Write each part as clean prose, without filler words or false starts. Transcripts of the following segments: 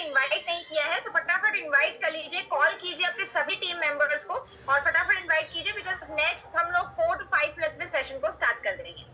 Invite नहीं किया है तो फटाफट इनवाइट कर लीजिए, कॉल कीजिए अपने सभी टीम मेंबर्स को और फटाफट इनवाइट कीजिए, बिकॉज नेक्स्ट हम लोग 4 to 5 मिनट्स में सेशन को स्टार्ट कर देंगे।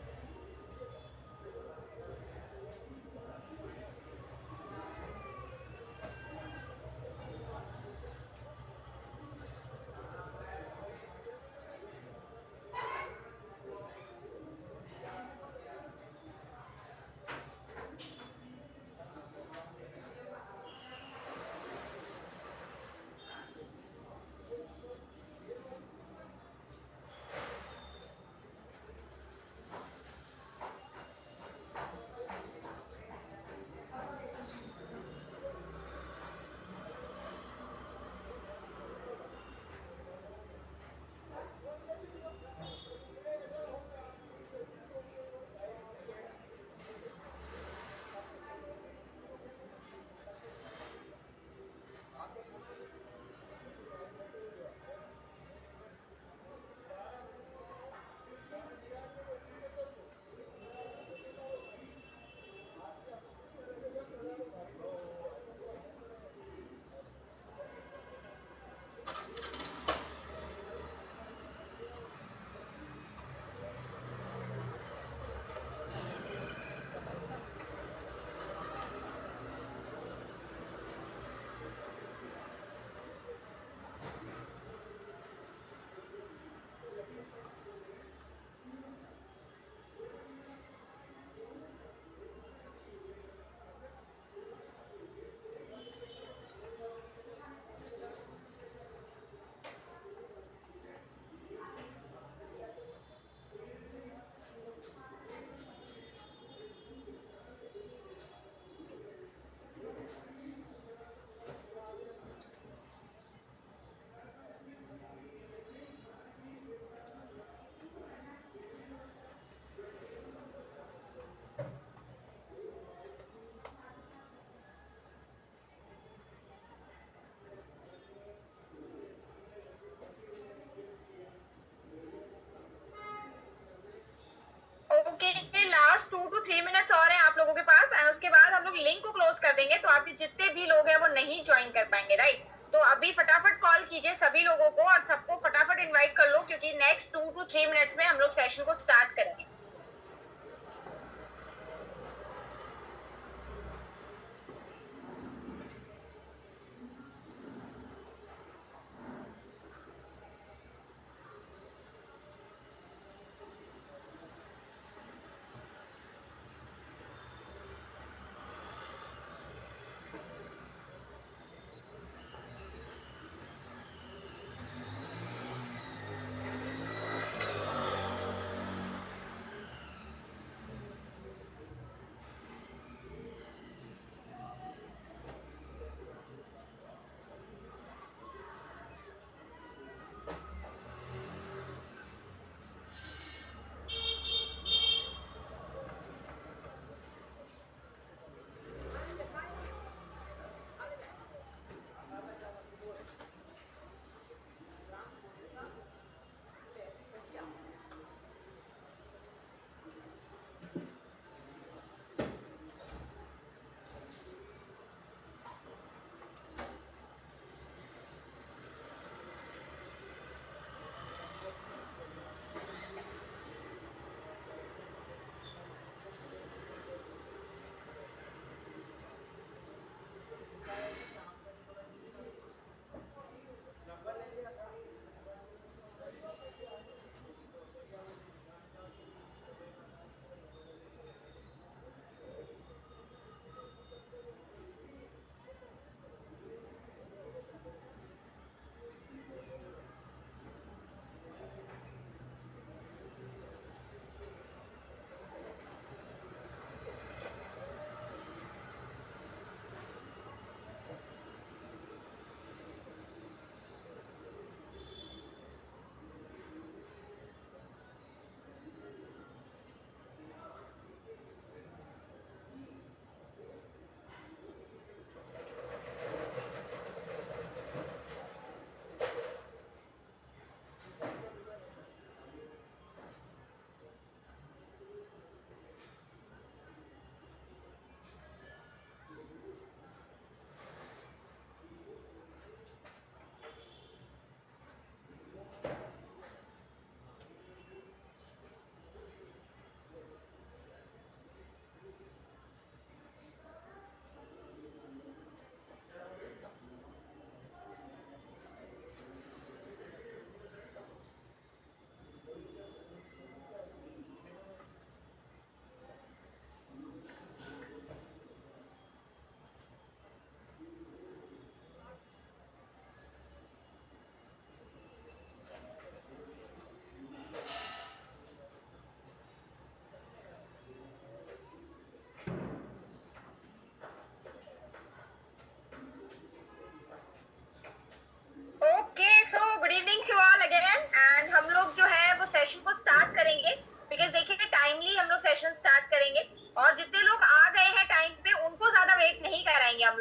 ओके, लास्ट 2 to 3 मिनट्स और हैं आप लोगों के पास एंड उसके बाद हम लोग लिंक को क्लोज कर देंगे, तो आपके जितने भी लोग हैं वो नहीं ज्वाइन कर पाएंगे, राइट? तो अभी फटाफट कॉल कीजिए सभी लोगों को और सबको फटाफट इनवाइट कर लो, क्योंकि नेक्स्ट 2 to 3 मिनट्स में हम लोग सेशन को स्टार्ट करेंगे।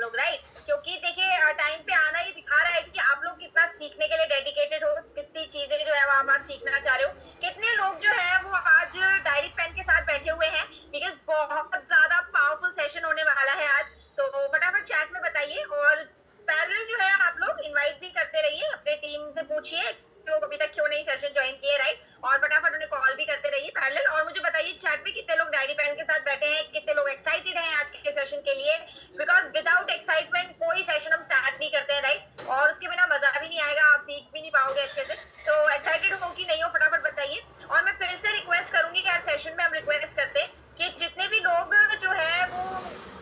लोग, राइट? क्योंकि देखिए टाइम पे आना ही दिखा रहा है कि आप लोग कितना सीखने के लिए डेडिकेटेड हो, कितनी चीजें जो है वो आप आज सीखना चाह रहे हो, कितने लोग जो है वो आज डायरी पेन के साथ बैठे हुए हैं, बिकॉज बहुत ज्यादा पावरफुल सेशन होने वाला है आज। तो फटाफट चैट में बताइए, और पैरेलल जो है आप लोग इनवाइट भी करते रहिए, अपने टीम से पूछिए लोग अभी तक क्यों नहीं सेशन ज्वाइन किए, राइट? और फटाफट उन्हें कॉल भी करते रहिए पैरेलल। और मुझे बताइए चैट में कितने लोग डायरी पेन के साथ बैठे हैं, कितने लोग एक्साइटेड हैं आज के सेशन के लिए, बिकॉज विदाउट एक्साइटमेंट कोई सेशन हम स्टार्ट नहीं करते हैं, राइट? और उसके बिना मजा भी नहीं आएगा, आप सीख भी नहीं पाओगे अच्छे से। तो एक्साइटेड हो कि नहीं हो फटाफट बताइए। और मैं फिर से रिक्वेस्ट करूंगी कि हर सेशन में हम रिक्वेस्ट करते हैं कि जितने भी लोग जो है वो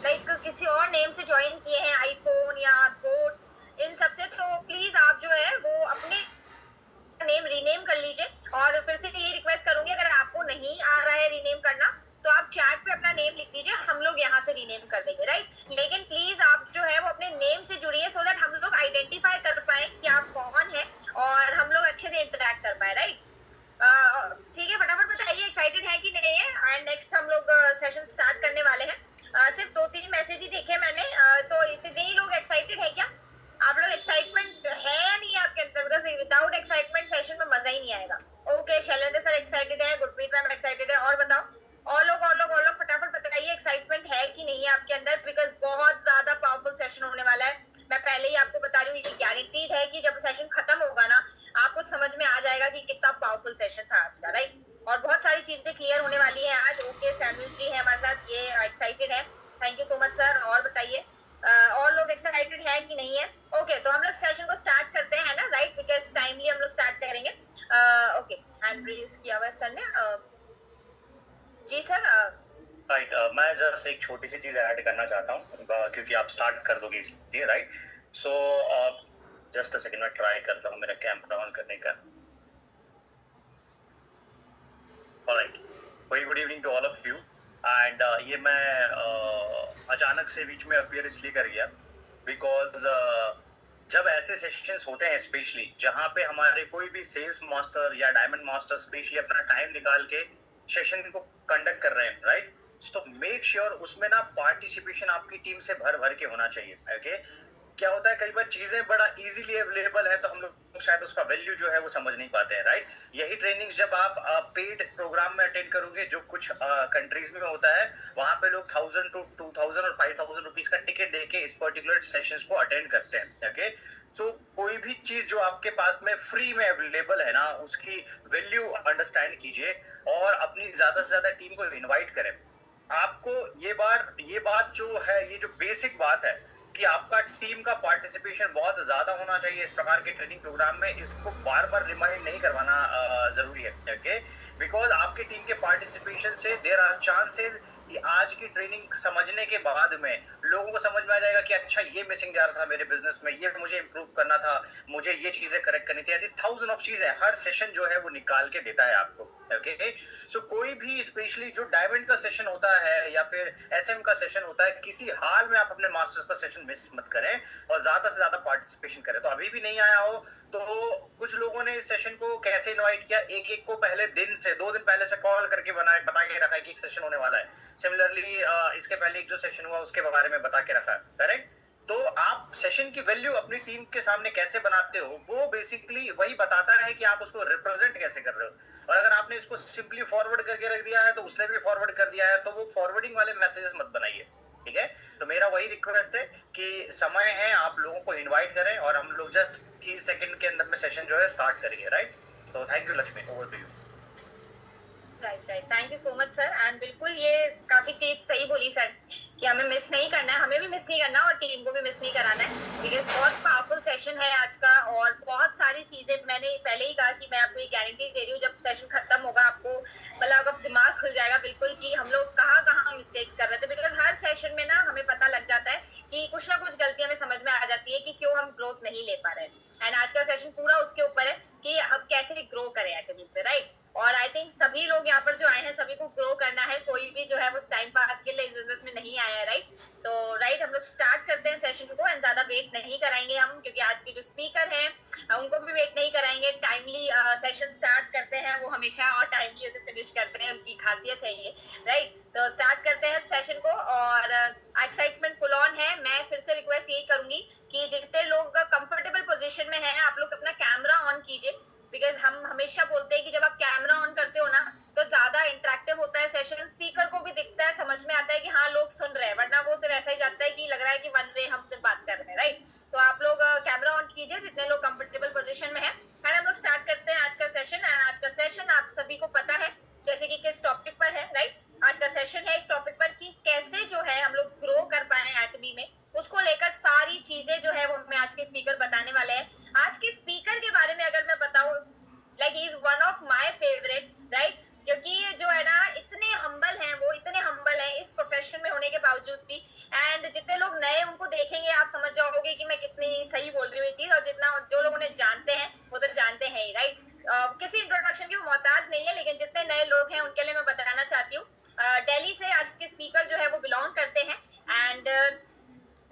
लाइक किसी और नेम से ज्वाइन किए हैं, आईफोन या बोट, इन सबसे, तो प्लीज आप जो है वो अपने नेम रीनेम कर लीजिए। और फिर से ये रिक्वेस्ट करूंगी अगर आपको नहीं आ रहा है रीनेम करना तो आप चैट पे अपना नेम लिख दीजिए, हम लोग यहाँ से रीनेम कर देंगे, राइट? लेकिन प्लीज आप जो है वो अपने नेम से जुड़िए, सो दैट हम लोग आइडेंटिफाई कर पाए कि आप कौन है और हम लोग अच्छे से इंटरेक्ट कर पाए, राइट? ठीक है, फटाफट बताइए एक्साइटेड है कि नहीं है। एंड नेक्स्ट हम लोग सेशन स्टार्ट करने वाले हैं। सिर्फ 2-3 मैसेज ही देखे मैंने, तो इतने ही लोग एक्साइटेड है क्या? आप लोग एक्साइटमेंट है या नहीं है आपके अंदर? बिकॉज विदाउट एक्साइटमेंट सेशन में मजा ही नहीं आएगा। ओके, शैलेंद्र सर एक्साइटेड है, गुरप्रीत मैम एक्साइटेड है, और बताओ और लोग फटाफट बताइए एक्साइटमेंट है कि नहीं है आपके अंदर, बिकॉज बहुत ज्यादा पावरफुल सेशन होने वाला है। मैं पहले ही आपको बता रही हूँ, ये गारंटीड है कि जब सेशन खत्म होगा ना आपको समझ में आ जाएगा कि कितना पावरफुल सेशन था आज का, राइट? और बहुत सारी चीजें क्लियर होने वाली है आज। ओके, सैमुअल जी है हमारे साथ, ये एक्साइटेड है, thank you so much sir. और बताइए और लोग एक्साइटेड है कि नहीं है? ओके, तो हम लोग सेशन को स्टार्ट करते हैं ना, राइट? बिकॉज टाइमली हम लोग स्टार्ट करेंगे। ओके, हैंड रेज किया हुआ सर ने। जी सर। राइट, मैं जस्ट एक छोटी सी चीज ऐड करना चाहता हूँ क्योंकि आप स्टार्ट कर दोगे इसलिए, right? So just a second, मैं ट्राई करता हूँ मेरा कैमरा ऑन करने का। Alright, very good evening to all of you. And ये मैं अचानक से बीच में अपीयर इसलिए कर गया बिकॉज जब ऐसे सेशंस होते हैं स्पेशली जहाँ पे हमारे कोई भी सेल्स मास्टर या डायमंड मास्टर स्पेशली अपना टाइम निकाल के सेशन को कंडक्ट कर रहे हैं, राइट? तो मेक श्योर उसमें ना पार्टिसिपेशन आपकी टीम से भर भर के होना चाहिए। ओके, क्या होता है कई बार चीजें बड़ा इजीली अवेलेबल है तो हम लोग शायद उसका वैल्यू जो है वो समझ नहीं पाते हैं, राइट? यही ट्रेनिंग जब आप पेड प्रोग्राम में अटेंड करोगे, जो कुछ कंट्रीज में होता है, वहां पे लोग 1000 to 2000 और 5000 रुपीज का टिकट देके इस पर्टिकुलर सेशंस को अटेंड करते हैं। ओके, सो कोई भी चीज जो आपके पास में फ्री में अवेलेबल है ना, उसकी वैल्यू अंडरस्टैंड कीजिए और अपनी ज्यादा से ज्यादा टीम को इन्वाइट करें। आपको ये बात जो है, ये जो बेसिक बात है कि आपका टीम का पार्टिसिपेशन बहुत ज्यादा होना चाहिए इस प्रकार के ट्रेनिंग प्रोग्राम में, इसको बार बार रिमाइंड नहीं करवाना जरूरी है। ओके, बिकॉज आपके टीम के पार्टिसिपेशन से देयर आर चांसेस कि आज की ट्रेनिंग समझने के बाद में लोगों को समझ में आ जाएगा कि अच्छा ये मिसिंग जा रहा था मेरे बिजनेस में, ये मुझे इंप्रूव करना था, मुझे ये चीजें करेक्ट करनी थी। ऐसी 1000 ऑफ चीजें हर सेशन जो है वो निकाल के देता है आपको। ओके, सो कोई भी स्पेशली जो डायमंड का सेशन होता है या फिर एसएम का सेशन होता है, किसी हाल में आप अपने मास्टर्स का सेशन मिस मत करें और ज्यादा से ज्यादा पार्टिसिपेशन करें। तो अभी भी नहीं आया हो तो कुछ लोगों ने इस सेशन को कैसे इनवाइट किया, एक एक को पहले दिन से 2 दिन पहले से कॉल करके बता के रखा है कि एक सेशन होने वाला है। सिमिलरली इसके पहले एक जो सेशन हुआ उसके बारे में बता के रखा है, करेक्ट? तो आप सेशन की वैल्यू अपनी टीम के सामने कैसे बनाते हो, वो बेसिकली वही बताता है कि आप उसको रिप्रेजेंट कैसे कर रहे हो। और अगर आपने इसको सिंपली फॉरवर्ड करके रख दिया है तो उसने भी फॉरवर्ड कर दिया है, तो वो फॉरवर्डिंग वाले मैसेजेस मत बनाइए, ठीक है? तो मेरा वही रिक्वेस्ट है कि समय है, आप लोगों को इन्वाइट करें और हम लोग जस्ट 30 सेकंड के अंदर में सेशन जो है स्टार्ट करेंगे, राइट? तो thank you Lakshmi, over to you. Right, thank you so much sir. And बिल्कुल ये काफी चीज सही बोली सर कि हमें मिस नहीं करना है, हमें भी मिस नहीं करना और टीम को भी मिस नहीं कराना है, बिकॉज बहुत पावरफुल सेशन है आज का। और बहुत सारी चीजें मैंने पहले ही कहा कि मैं आपको ये गारंटी दे रही हूँ, जब सेशन खत्म होगा आपको मतलब आपका दिमाग खुल जाएगा बिल्कुल कि हम लोग कहाँ मिस्टेक्स कर रहे थे। बिकॉज हर सेशन में ना हमें पता लग जाता है कि कुछ ना कुछ गलती हमें समझ में आ जाती है कि क्यों हम ग्रोथ नहीं ले पा रहे हैं। एंड आज का सेशन पूरा उसके ऊपर है कि हम कैसे ग्रो करें एक्टिविटी पे, राइट? और आई थिंक सभी लोग यहाँ पर जो आए हैं सभी को ग्रो करना है, कोई भी जो है वो टाइम पास के लिए इस बिजनेस में नहीं आया है, राइट? तो राइट, हम लोग स्टार्ट करते हैं सेशन को एंड ज्यादा वेट वेट नहीं कराएंगे हम, क्योंकि आज के जो स्पीकर हैं उनको भी वेट नहीं कराएंगे। टाइमली सेशन स्टार्ट करते हैं वो हमेशा, और टाइमली उसे फिनिश करते हैं, उनकी खासियत है ये, राइट। तो स्टार्ट करते हैं सेशन को, और एक्साइटमेंट फुल ऑन है। मैं फिर से रिक्वेस्ट यही करूंगी कि जितने लोग कंफर्टेबल पोजीशन में हैं, आप लोग अपना कैमरा ऑन कीजिए, बिकॉज हम हमेशा बोलते हैं कि जब आप कैमरा ऑन करते हो ना तो ज्यादा इंटरेक्टिव होता है सेशन, स्पीकर को भी दिखता है, समझ में आता है कि हाँ लोग सुन रहे हैं, वरना वो सिर्फ ऐसा ही जाता है कि लग रहा है कि वन वे हम सिर्फ बात कर रहे हैं, राइट। तो आप लोग कैमरा ऑन कीजिए जितने लोग कंफर्टेबल पोजीशन में है। हम लोग स्टार्ट करते हैं आज का सेशन। एंड आज का सेशन आप सभी को पता है जैसे कि किस टॉपिक पर है, राइट। आज का सेशन है इस टॉपिक पर कि कैसे जो है हम लोग ग्रो कर पाए एटमी में, उसको लेकर सारी चीजें जो है वो हमें आज के स्पीकर बताने वाले हैं। आज के स्पीकर के बारे में अगर मैं बताऊं, like he is one of my favourite, right, क्योंकि ये जो है ना इतने हम्बल हैं, वो इतने हम्बल हैं इस प्रोफेशन में होने के बावजूद भी। एंड जितने लोग नए उनको देखेंगे आप समझ जाओगे कि मैं कितनी सही बोल रही हूँ ये चीज, और जितना जो लोग उन्हें जानते हैं वो तो जानते हैं ही, राइट। किसी इंट्रोडक्शन की वो मोहताज नहीं है, लेकिन जितने नए लोग हैं उनके लिए मैं बताना चाहती हूँ। दिल्ली से आज के स्पीकर जो है वो बिलोंग करते हैं, एंड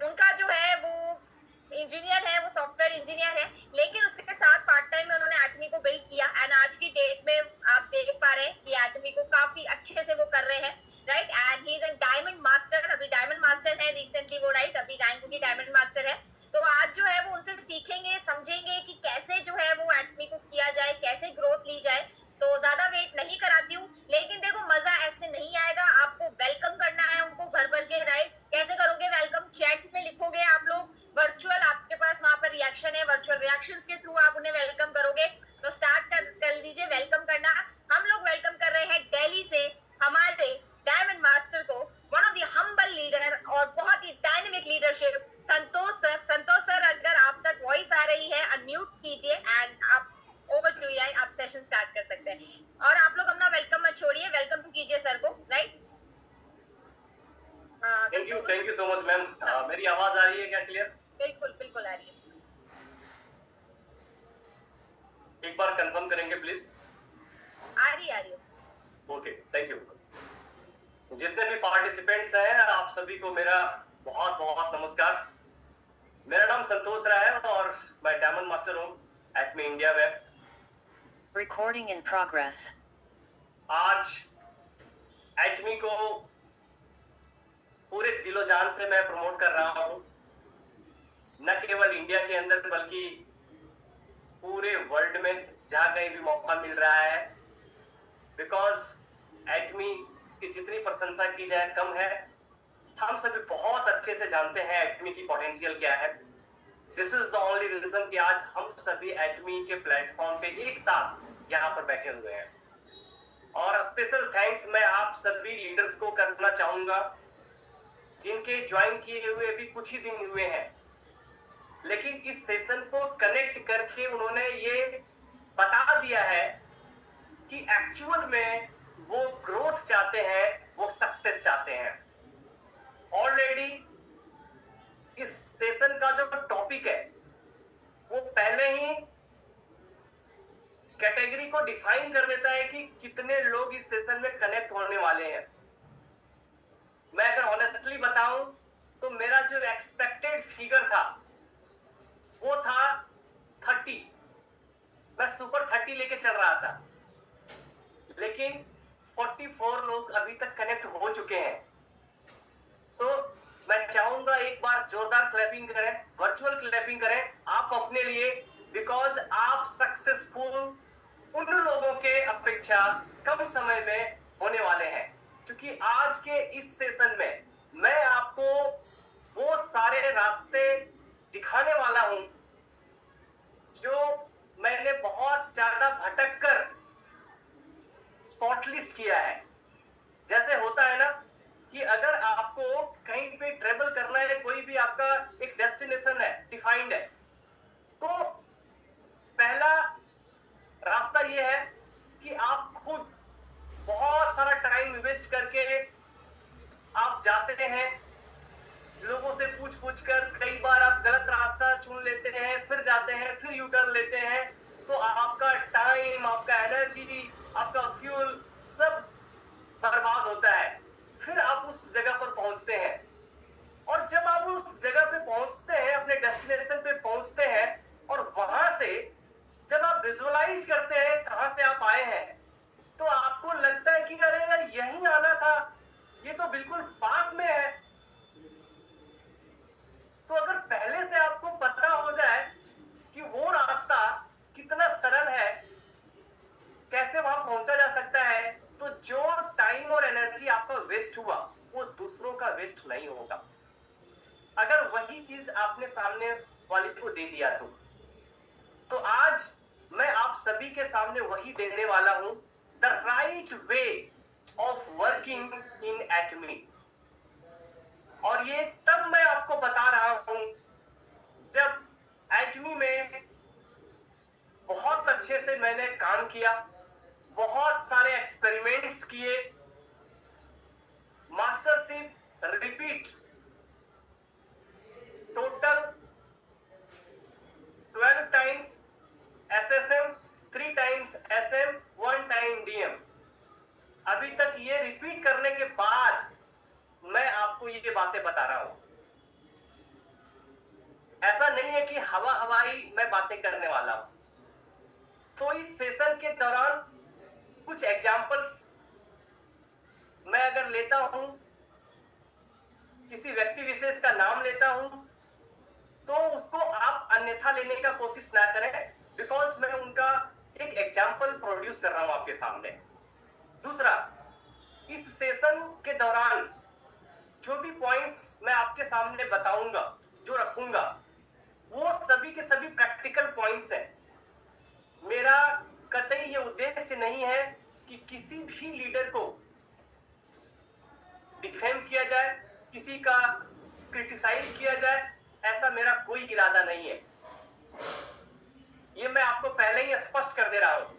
उनका जो है वो इंजीनियर है, वो सॉफ्टवेयर इंजीनियर है, लेकिन उसके साथ पार्ट टाइम में उन्होंने एटमी को बिल्ड किया। एंड आज की डेट में आप देख पा रहे हैं कि एटमी को काफी अच्छे से वो कर रहे हैं, right. And he is a diamond master, अभी डायमंड मास्टर है रिसेंटली वो, राइट, अभी रैंक की डायमंड मास्टर है। तो आज जो है वो उनसे सीखेंगे, समझेंगे कि कैसे जो है वो एटमी को किया जाए, कैसे ग्रोथ ली जाए। तो ज्यादा वेट नहीं कराती हूँ, लेकिन देखो मजा ऐसे नहीं आएगा, आपको वेलकम करना है उनको भर भर के, राइट। कैसे करोगे वेलकम? चैट में लिखोगे आप लोग, वर्चुअल आपके पास वहां पर रिएक्शन है, वर्चुअल रिएक्शंस के थ्रू आप उन्हें वेलकम करोगे। तो स्टार्ट कर लीजिए वेलकम करना। हम लोग वेलकम कर रहे हैं दिल्ली से हमारे डायमंड मास्टर को, one of the humble leader और बहुत ही डायनेमिक लीडरशिप, संतोष सर। संतोष सर अगर आप तक वॉइस आ रही है अनम्यूट कीजिए, एंड आप ओवर टू यू, आप सेशन स्टार्ट कर सकते हैं। और आप लोग अपना वेलकम मत छोड़िए, वेलकम कीजिए सर को, right. Thank you so much ma'am. मेरी आवाज आ रही है क्या क्लियर? बिल्कुल बिल्कुल आ रही है, एक बार कंफर्म करेंगे प्लीज। आ रही है। Okay, thank you. जितने भी पार्टिसिपेंट्स हैं आप सभी को मेरा बहुत बहुत नमस्कार। मेरा नाम संतोष राय है और मैं डायमंड मास्टर हूँ एटमी इंडिया में। Recording in progress. आज एटमी को पूरे दिलो जान से मैं प्रमोट कर रहा हूँ, न केवल इंडिया के अंदर बल्कि पूरे वर्ल्ड में जहाँ कहीं भी मौका मिल रहा है। बिकॉज एटमी की जितनी प्रशंसा की जाए कम है। हम सभी बहुत अच्छे से जानते हैं एटमी की पोटेंशियल क्या है। This is the only reason कि आज हम सभी एटमी के प्लेटफॉर्म पे एक साथ यहाँ पर बैठे हुए हैं। और स्पेशल थैंक्स मैं आप सभी लीडर्स को करना चाहूंगा जिनके ज्वाइन किए हुए भी कुछ ही दिन हुए हैं, लेकिन इस सेशन को कनेक्ट करके उन्होंने ये बता दिया है कि एक्चुअल में वो ग्रोथ चाहते हैं, वो सक्सेस चाहते हैं। ऑलरेडी इस सेशन का जो टॉपिक है वो पहले ही कैटेगरी को डिफाइन कर देता है कि कितने लोग इस सेशन में कनेक्ट होने वाले हैं। मैं अगर ऑनेस्टली बताऊं तो मेरा जो एक्सपेक्टेड फिगर था वो था 30। मैं सुपर 30 लेके चल रहा था, लेकिन 44 लोग अभी तक कनेक्ट हो चुके हैं। सो मैं चाहूंगा एक बार जोरदार क्लैपिंग करें, वर्चुअल क्लैपिंग करें आप अपने लिए, बिकॉज आप सक्सेसफुल उन लोगों के अपेक्षा कम समय में होने वाले हैं। क्योंकि आज के इस सेशन में मैं आपको वो सारे रास्ते दिखाने वाला हूं जो मैंने बहुत ज्यादा भटक कर शॉर्टलिस्ट किया है। जैसे होता है ना कि अगर आपको कहीं पे ट्रेवल करना है, कोई भी आपका एक डेस्टिनेशन है, डिफाइंड है, तो पहला रास्ता ये है कि आप खुद बहुत सारा टाइम इन्वेस्ट करके आप जाते हैं, लोगों से पूछ कर, कई बार आप गलत रास्ता चुन लेते हैं, फिर जाते हैं, फिर यू टर्न लेते हैं, तो आपका टाइम, आपका एनर्जी, आपका फ्यूल सब बर्बाद होता है। फिर आप उस जगह पर पहुंचते हैं और जब आप उस जगह पे पहुंचते हैं, अपने डेस्टिनेशन पे पहुंचते हैं, और वहां से जब आप विजुअलाइज करते हैं कहां से आप आए हैं, तो आपको लगता है कि अरे यार यहीं आना था, ये तो बिल्कुल पास में है। तो अगर पहले से आपको पता हो जाए कि वो रास्ता कितना सरल है, कैसे वहां पहुंचा जा सकता है, तो जो टाइम और एनर्जी आपका वेस्ट हुआ वो दूसरों का वेस्ट नहीं होगा। अगर वही चीज आपने सामने वाले को दे दिया तो आज मैं आप सभी के सामने वही देने वाला हूं, the right way of working in Atomy. और ये तब मैं आपको बता रहा हूं जब एटमी में बहुत अच्छे से मैंने काम किया, बहुत सारे एक्सपेरिमेंट्स किए, mastership repeat total 12 times SSM, 3 times SM, 1 time DM. अभी तक ये रिपीट करने के बाद मैं आपको ये बातें बता रहा हूं। ऐसा नहीं है कि हवाई मैं बातें करने वाला हूं। तो इस सेशन के दौरान कुछ एग्जांपल्स मैं अगर लेता हूं, किसी व्यक्ति विशेष का नाम लेता हूं, तो उसको आप अन्यथा लेने का कोशिश ना करें, बिकॉज मैं उनका एक एग्जाम्पल प्रोड्यूस कर रहा हूं आपके सामने। दूसरा, इस सेशन के दौरान जो भी पॉइंट्स मैं आपके सामने बताऊंगा, जो रखूंगा, वो सभी के सभी प्रैक्टिकल पॉइंट्स हैं। मेरा कतई ये उद्देश्य नहीं है कि किसी भी लीडर को डिफेम किया जाए, किसी का क्रिटिसाइज किया जाए, ऐसा मेरा कोई इरादा नहीं है। ये मैं आपको पहले ही स्पष्ट कर दे रहा हूं।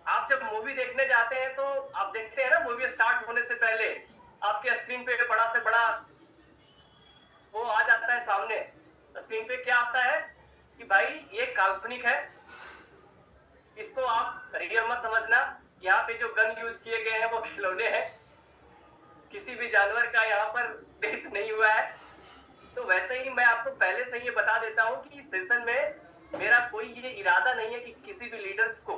आप जब मूवी देखने जाते हैं तो आप देखते हैं ना, मूवी स्टार्ट होने से पहले आपके स्क्रीन पे बड़ा से बड़ा वो आ जाता है सामने। स्क्रीन पे क्या आता है कि भाई ये काल्पनिक है, इसको आप रियल मत समझना, यहाँ पे जो गन यूज किए गए हैं वो खिलौने हैं, किसी भी जानवर का यहाँ पर डेथ नहीं हुआ है। तो वैसे ही मैं आपको पहले से ये बता देता हूं कि इस सेशन में मेरा कोई ये इरादा नहीं है कि किसी भी लीडर्स को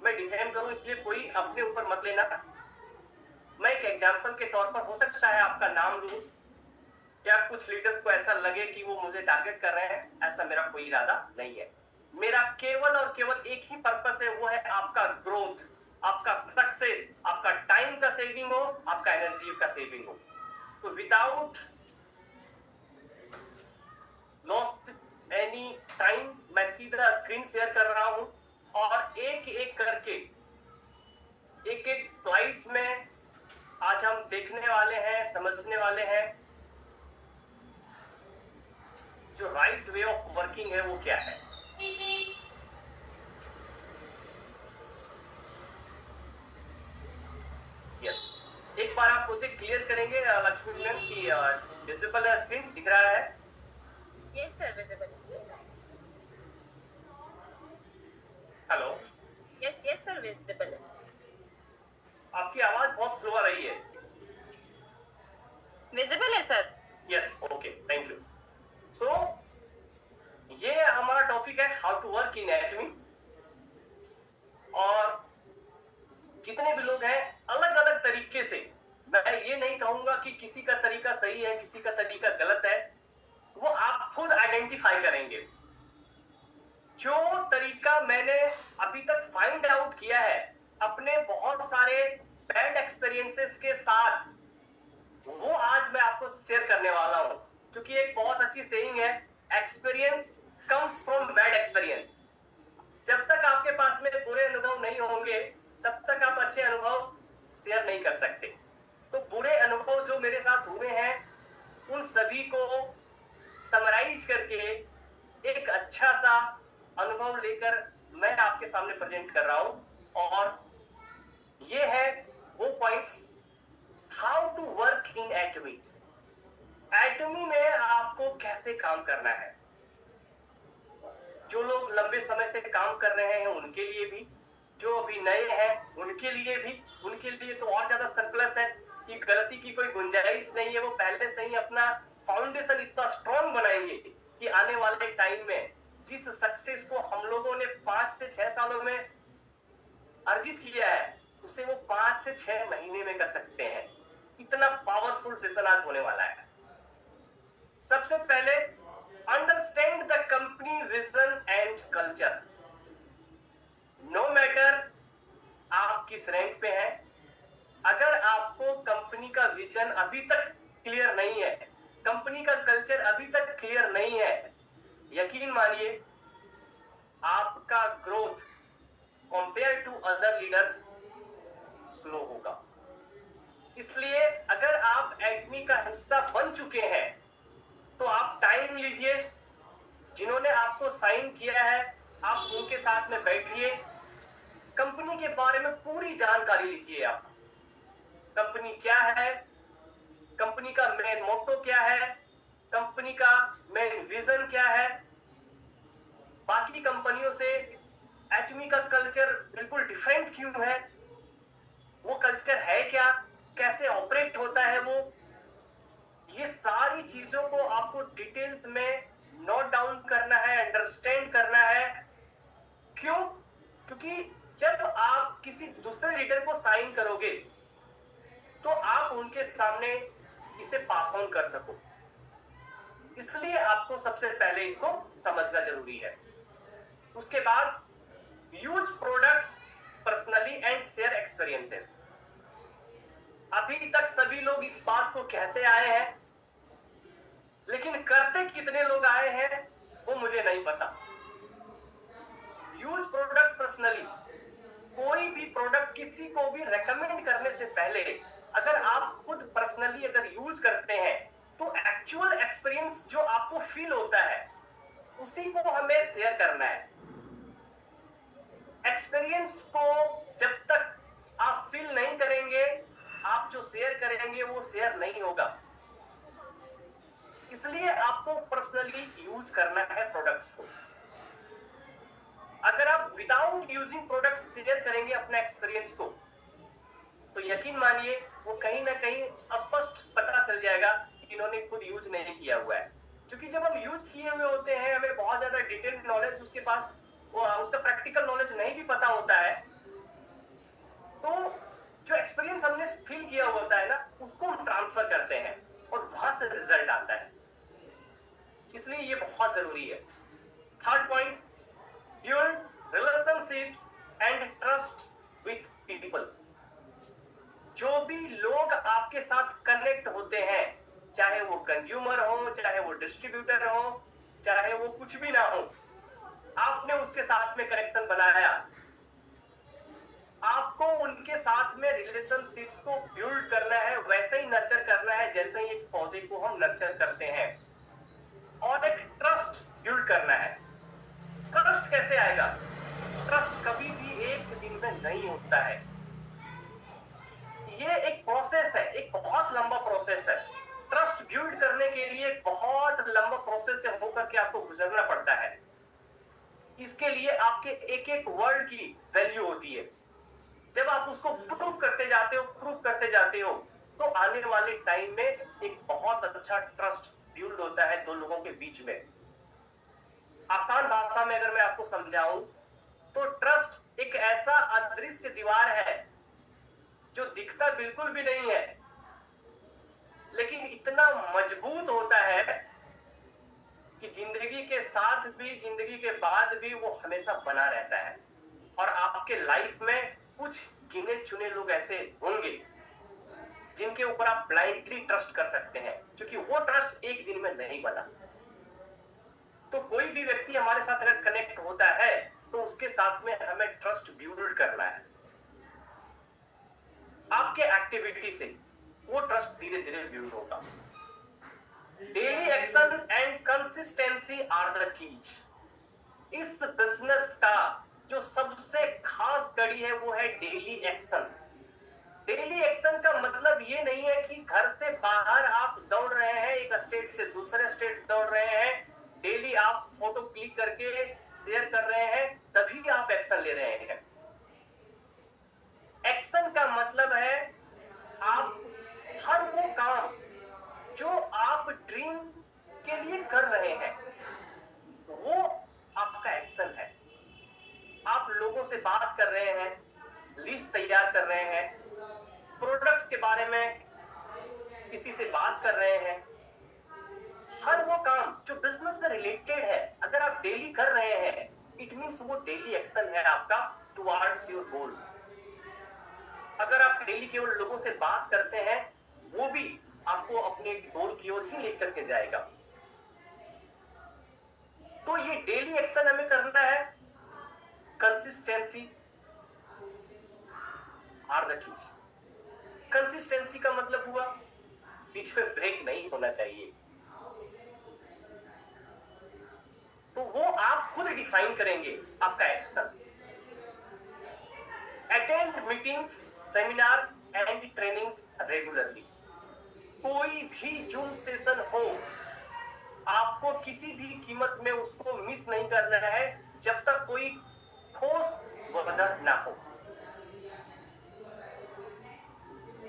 मैं डिफेम करूं, इसलिए कोई अपने ऊपर मत लेना। मैं एक एग्जांपल के तौर पर हो सकता है आपका नाम लूं, या कुछ लीडर्स को ऐसा लगे कि वो मुझे टारगेट कर रहे हैं, ऐसा मेरा कोई इरादा नहीं है। मेरा केवल और केवल एक ही पर्पस है, वो है आपका ग्रोथ, आपका सक्सेस, आपका टाइम का सेविंग हो, आपका एनर्जी का सेविंग हो। तो विदाउट लॉस्ट एनी टाइम मैं सीधा स्क्रीन शेयर कर रहा हूं, और एक एक करके एक एक स्लाइड्स में आज हम देखने वाले हैं, समझने वाले हैं जो राइट वे ऑफ वर्किंग है वो क्या है। यस, एक बार आप मुझे क्लियर करेंगे लक्ष्मी मैम की विजिबल है, स्क्रीन दिख रहा है? Yes sir, visible. Hello, yes sir, visible है। आपकी आवाज बहुत स्लो आ रही है। विजिबल है sir. Yes, okay, thank you. So ये हमारा टॉपिक है how to work in Atomy. और जितने भी लोग हैं अलग अलग तरीके से, मैं ये नहीं कहूंगा कि किसी का तरीका सही है, किसी का तरीका गलत है, वो आप खुद आइडेंटिफाई करेंगे। जो तरीका मैंने अभी तक फाइंड आउट किया है अपने बहुत सारे बैड एक्सपीरियंसेस के साथ, वो आज मैं आपको शेयर करने वाला हूं। क्योंकि एक बहुत अच्छी सेइंग है, experience comes from bad experience. जब तक आपके पास में बुरे अनुभव नहीं होंगे, तब तक आप अच्छे अनुभव शेयर नहीं कर सकते। तो बुरे अनुभव जो मेरे साथ हुए हैं, उन सभी को समराइज करके एक अच्छा सा अनुभव लेकर मैं आपके सामने प्रेजेंट कर रहा हूं। और ये है वो points, how to work in Atomy. Atomy में आपको कैसे काम करना है। जो लोग लंबे समय से काम कर रहे हैं उनके लिए भी, जो अभी नए हैं उनके लिए भी, उनके लिए तो और ज्यादा सरप्लस है कि गलती की कोई गुंजाइश नहीं है, वो पहले से ही अपना फाउंडेशन इतना स्ट्रॉन्ग बनाएंगे कि आने वाले टाइम में जिस सक्सेस को हम लोगों ने 5 से 6 सालों में अर्जित किया है उसे वो 5 से 6 महीने में कर सकते हैं। इतना पावरफुल सेशन आज होने वाला है। सबसे पहले understand the company vision and culture. No matter आप किस रैंक पे हैं, अगर आपको कंपनी का विजन अभी तक क्लियर नहीं है, कंपनी का कल्चर अभी तक क्लियर नहीं है, यकीन मानिए आपका growth compare to other leaders slow होगा। इसलिए अगर आप एडमी का हिस्सा बन चुके हैं तो आप टाइम लीजिए, जिन्होंने आपको साइन किया है आप उनके साथ में बैठिए, कंपनी के बारे में पूरी जानकारी लीजिए। आप कंपनी क्या है, कंपनी का मेन मोटो क्या है, कंपनी का मेन विजन क्या है, बाकी कंपनियों से एटमी का कल्चर बिल्कुल डिफरेंट क्यों है, वो कल्चर है क्या, कैसे ऑपरेट होता है वो, ये सारी चीजों को आपको डिटेल्स में नोट डाउन करना है, अंडरस्टैंड करना है। क्यों? क्योंकि जब आप किसी दूसरे लीडर को साइन करोगे तो आप उनके सामने इसे पास ऑन कर सको, इसलिए आपको सबसे पहले इसको समझना जरूरी है। उसके बाद use products personally and share experiences. अभी तक सभी लोग इस बात को कहते आए हैं, लेकिन करते कितने लोग आए हैं वो मुझे नहीं पता। यूज प्रोडक्ट्स पर्सनली, कोई भी प्रोडक्ट किसी को भी रेकमेंड करने से पहले अगर आप खुद पर्सनली अगर यूज करते हैं तो एक्चुअल एक्सपीरियंस जो आपको फील होता है उसी को हमें शेयर करना है। एक्सपीरियंस को जब तक आप फील नहीं करेंगे, आप जो शेयर करेंगे वो शेयर नहीं होगा। इसलिए आपको पर्सनली यूज करना है प्रोडक्ट्स को। अगर आप विदाउट यूजिंग प्रोडक्ट्स शेयर करेंगे अपने एक्सपीरियंस को तो यकीन मानिए वो कहीं ना कहीं स्पष्ट पता चल जाएगा कि इन्होंने खुद यूज नहीं किया हुआ है। क्योंकि जब हम यूज किए हुए होते हैं हमें बहुत ज्यादा डिटेल नॉलेज उसके पास उसका प्रैक्टिकल नॉलेज नहीं भी पता होता है, तो जो एक्सपीरियंस हमने फील किया होता है ना उसको हम ट्रांसफर करते हैं और वहां से रिजल्ट आता है। इसलिए ये बहुत जरूरी है। Third point, build relationships and trust with people. जो भी लोग आपके साथ कनेक्ट होते हैं, चाहे वो कंज्यूमर हो, चाहे वो डिस्ट्रीब्यूटर हो, चाहे वो कुछ भी ना हो, आपने उसके साथ में कनेक्शन बनाया, आपको उनके साथ में रिलेशनशिप्स को बिल्ड करना है, वैसे ही नर्चर करना है जैसे ही एक पौधे को हम नर्चर करते हैं, और एक ट्रस्ट बिल्ड करना है। ट्रस्ट कैसे आएगा? ट्रस्ट कभी भी एक दिन में नहीं होता है, ये एक प्रोसेस है, एक बहुत लंबा प्रोसेस है। ट्रस्ट बिल्ड करने के लिए बहुत लंबा प्रोसेस से होकर के आपको गुजरना पड़ता है। इसके लिए आपके एक एक वर्ड की वैल्यू होती है। जब आप उसको प्रूव करते जाते हो तो आने वाले टाइम में एक बहुत अच्छा ट्रस्ट बिल्ड होता है दो लोगों के बीच में। आसान भाषा में अगर मैं आपको समझाऊं तो ट्रस्ट एक ऐसा अदृश्य दीवार है जो दिखता बिल्कुल भी नहीं है, लेकिन इतना मजबूत होता है कि जिंदगी के साथ भी, जिंदगी के बाद भी वो हमेशा बना रहता है। और आपके लाइफ में कुछ गिने चुने लोग ऐसे होंगे जिनके ऊपर आप ब्लाइंडली ट्रस्ट कर सकते हैं, क्योंकि वो ट्रस्ट एक दिन में नहीं बना। तो कोई भी व्यक्ति हमारे साथ अगर कनेक्ट होता है तो उसके साथ में हमें ट्रस्ट बिल्ड करना है। आपके एक्टिविटी से वो ट्रस्ट धीरे धीरे बिल्ड होगा। Daily action and consistency are the keys. इस बिजनेस का जो सबसे खास कड़ी है वो है डेली एक्शन। डेली एक्शन का मतलब ये नहीं है कि घर से बाहर आप दौड़ रहे हैं, एक स्टेट से दूसरे स्टेट दौड़ रहे हैं, डेली आप फोटो क्लिक करके शेयर कर रहे हैं तभी आप एक्शन ले रहे हैं। एक्शन का मतलब है आप हर वो काम जो आप ड्रीम के लिए कर रहे हैं वो आपका एक्शन है। आप लोगों से बात कर रहे हैं, लिस्ट तैयार कर रहे हैं, प्रोडक्ट्स के बारे में किसी से बात कर रहे हैं। हर वो काम जो बिजनेस से रिलेटेड है अगर आप डेली कर रहे हैं, इट मींस वो डेली एक्शन है आपका टुवर्ड्स योर गोल। अगर आप डेली केवल लोगों से बात करते हैं, वो भी आपको अपने गोल की ओर ही लेकर के जाएगा। तो ये डेली एक्शन हमें करना है। Consistency are the keys. Consistency का मतलब हुआ बीच में ब्रेक नहीं होना चाहिए। तो वो आप खुद डिफाइन करेंगे आपका action. Attend meetings, seminars and trainings regularly. कोई भी जूम सेशन हो, आपको किसी भी कीमत में उसको मिस नहीं करना है जब तक कोई ठोस वजह ना हो।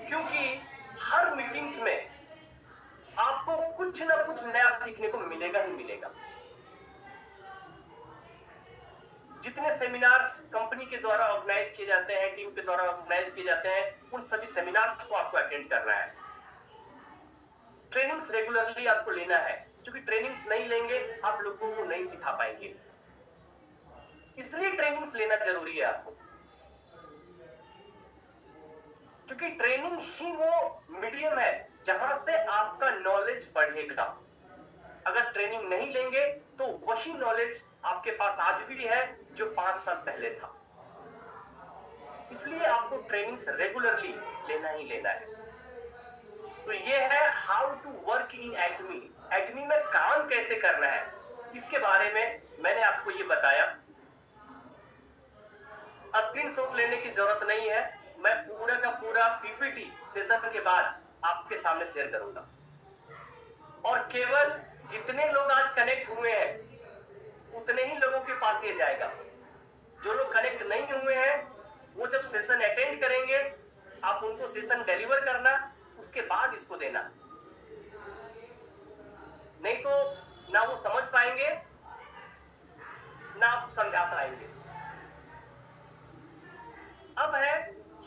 क्योंकि हर मीटिंग्स में आपको कुछ ना कुछ नया सीखने को मिलेगा ही मिलेगा। जितने सेमिनार्स कंपनी के द्वारा ऑर्गेनाइज किए जाते हैं, टीम के द्वारा ऑर्गेनाइज किए जाते हैं, उन सभी सेमिनार्स को आपको अटेंड करना है। ट्रेनिंग्स रेगुलरली आपको लेना है, क्योंकि ट्रेनिंग्स नहीं लेंगे आप लोगों को नहीं सिखा पाएंगे। इसलिए ट्रेनिंग्स लेना जरूरी है आपको, क्योंकि ट्रेनिंग ही वो मीडियम है जहां से आपका नॉलेज बढ़ेगा। अगर ट्रेनिंग नहीं लेंगे तो वही नॉलेज आपके पास आज भी है जो 5 साल पहले था। इसलिए आपको ट्रेनिंग्स रेगुलरली लेना ही लेना है। तो ये है how to work in Atomy. Atomy में काम कैसे करना है, इसके बारे में मैंने आपको ये बताया। स्क्रीनशॉट लेने की जरूरत नहीं है, मैं पूरा का पूरा पीपीटी सेशन के बाद आपके सामने शेयर करूंगा। और केवल जितने लोग आज कनेक्ट हुए हैं उतने ही लोगों के पास ये जाएगा। जो लोग कनेक्ट नहीं हुए हैं वो जब सेशन अटेंड करेंगे, आप उनको सेशन डिलीवर करना, उसके बाद इसको देना। नहीं तो ना वो समझ पाएंगे ना आप समझा पाएंगे। अब है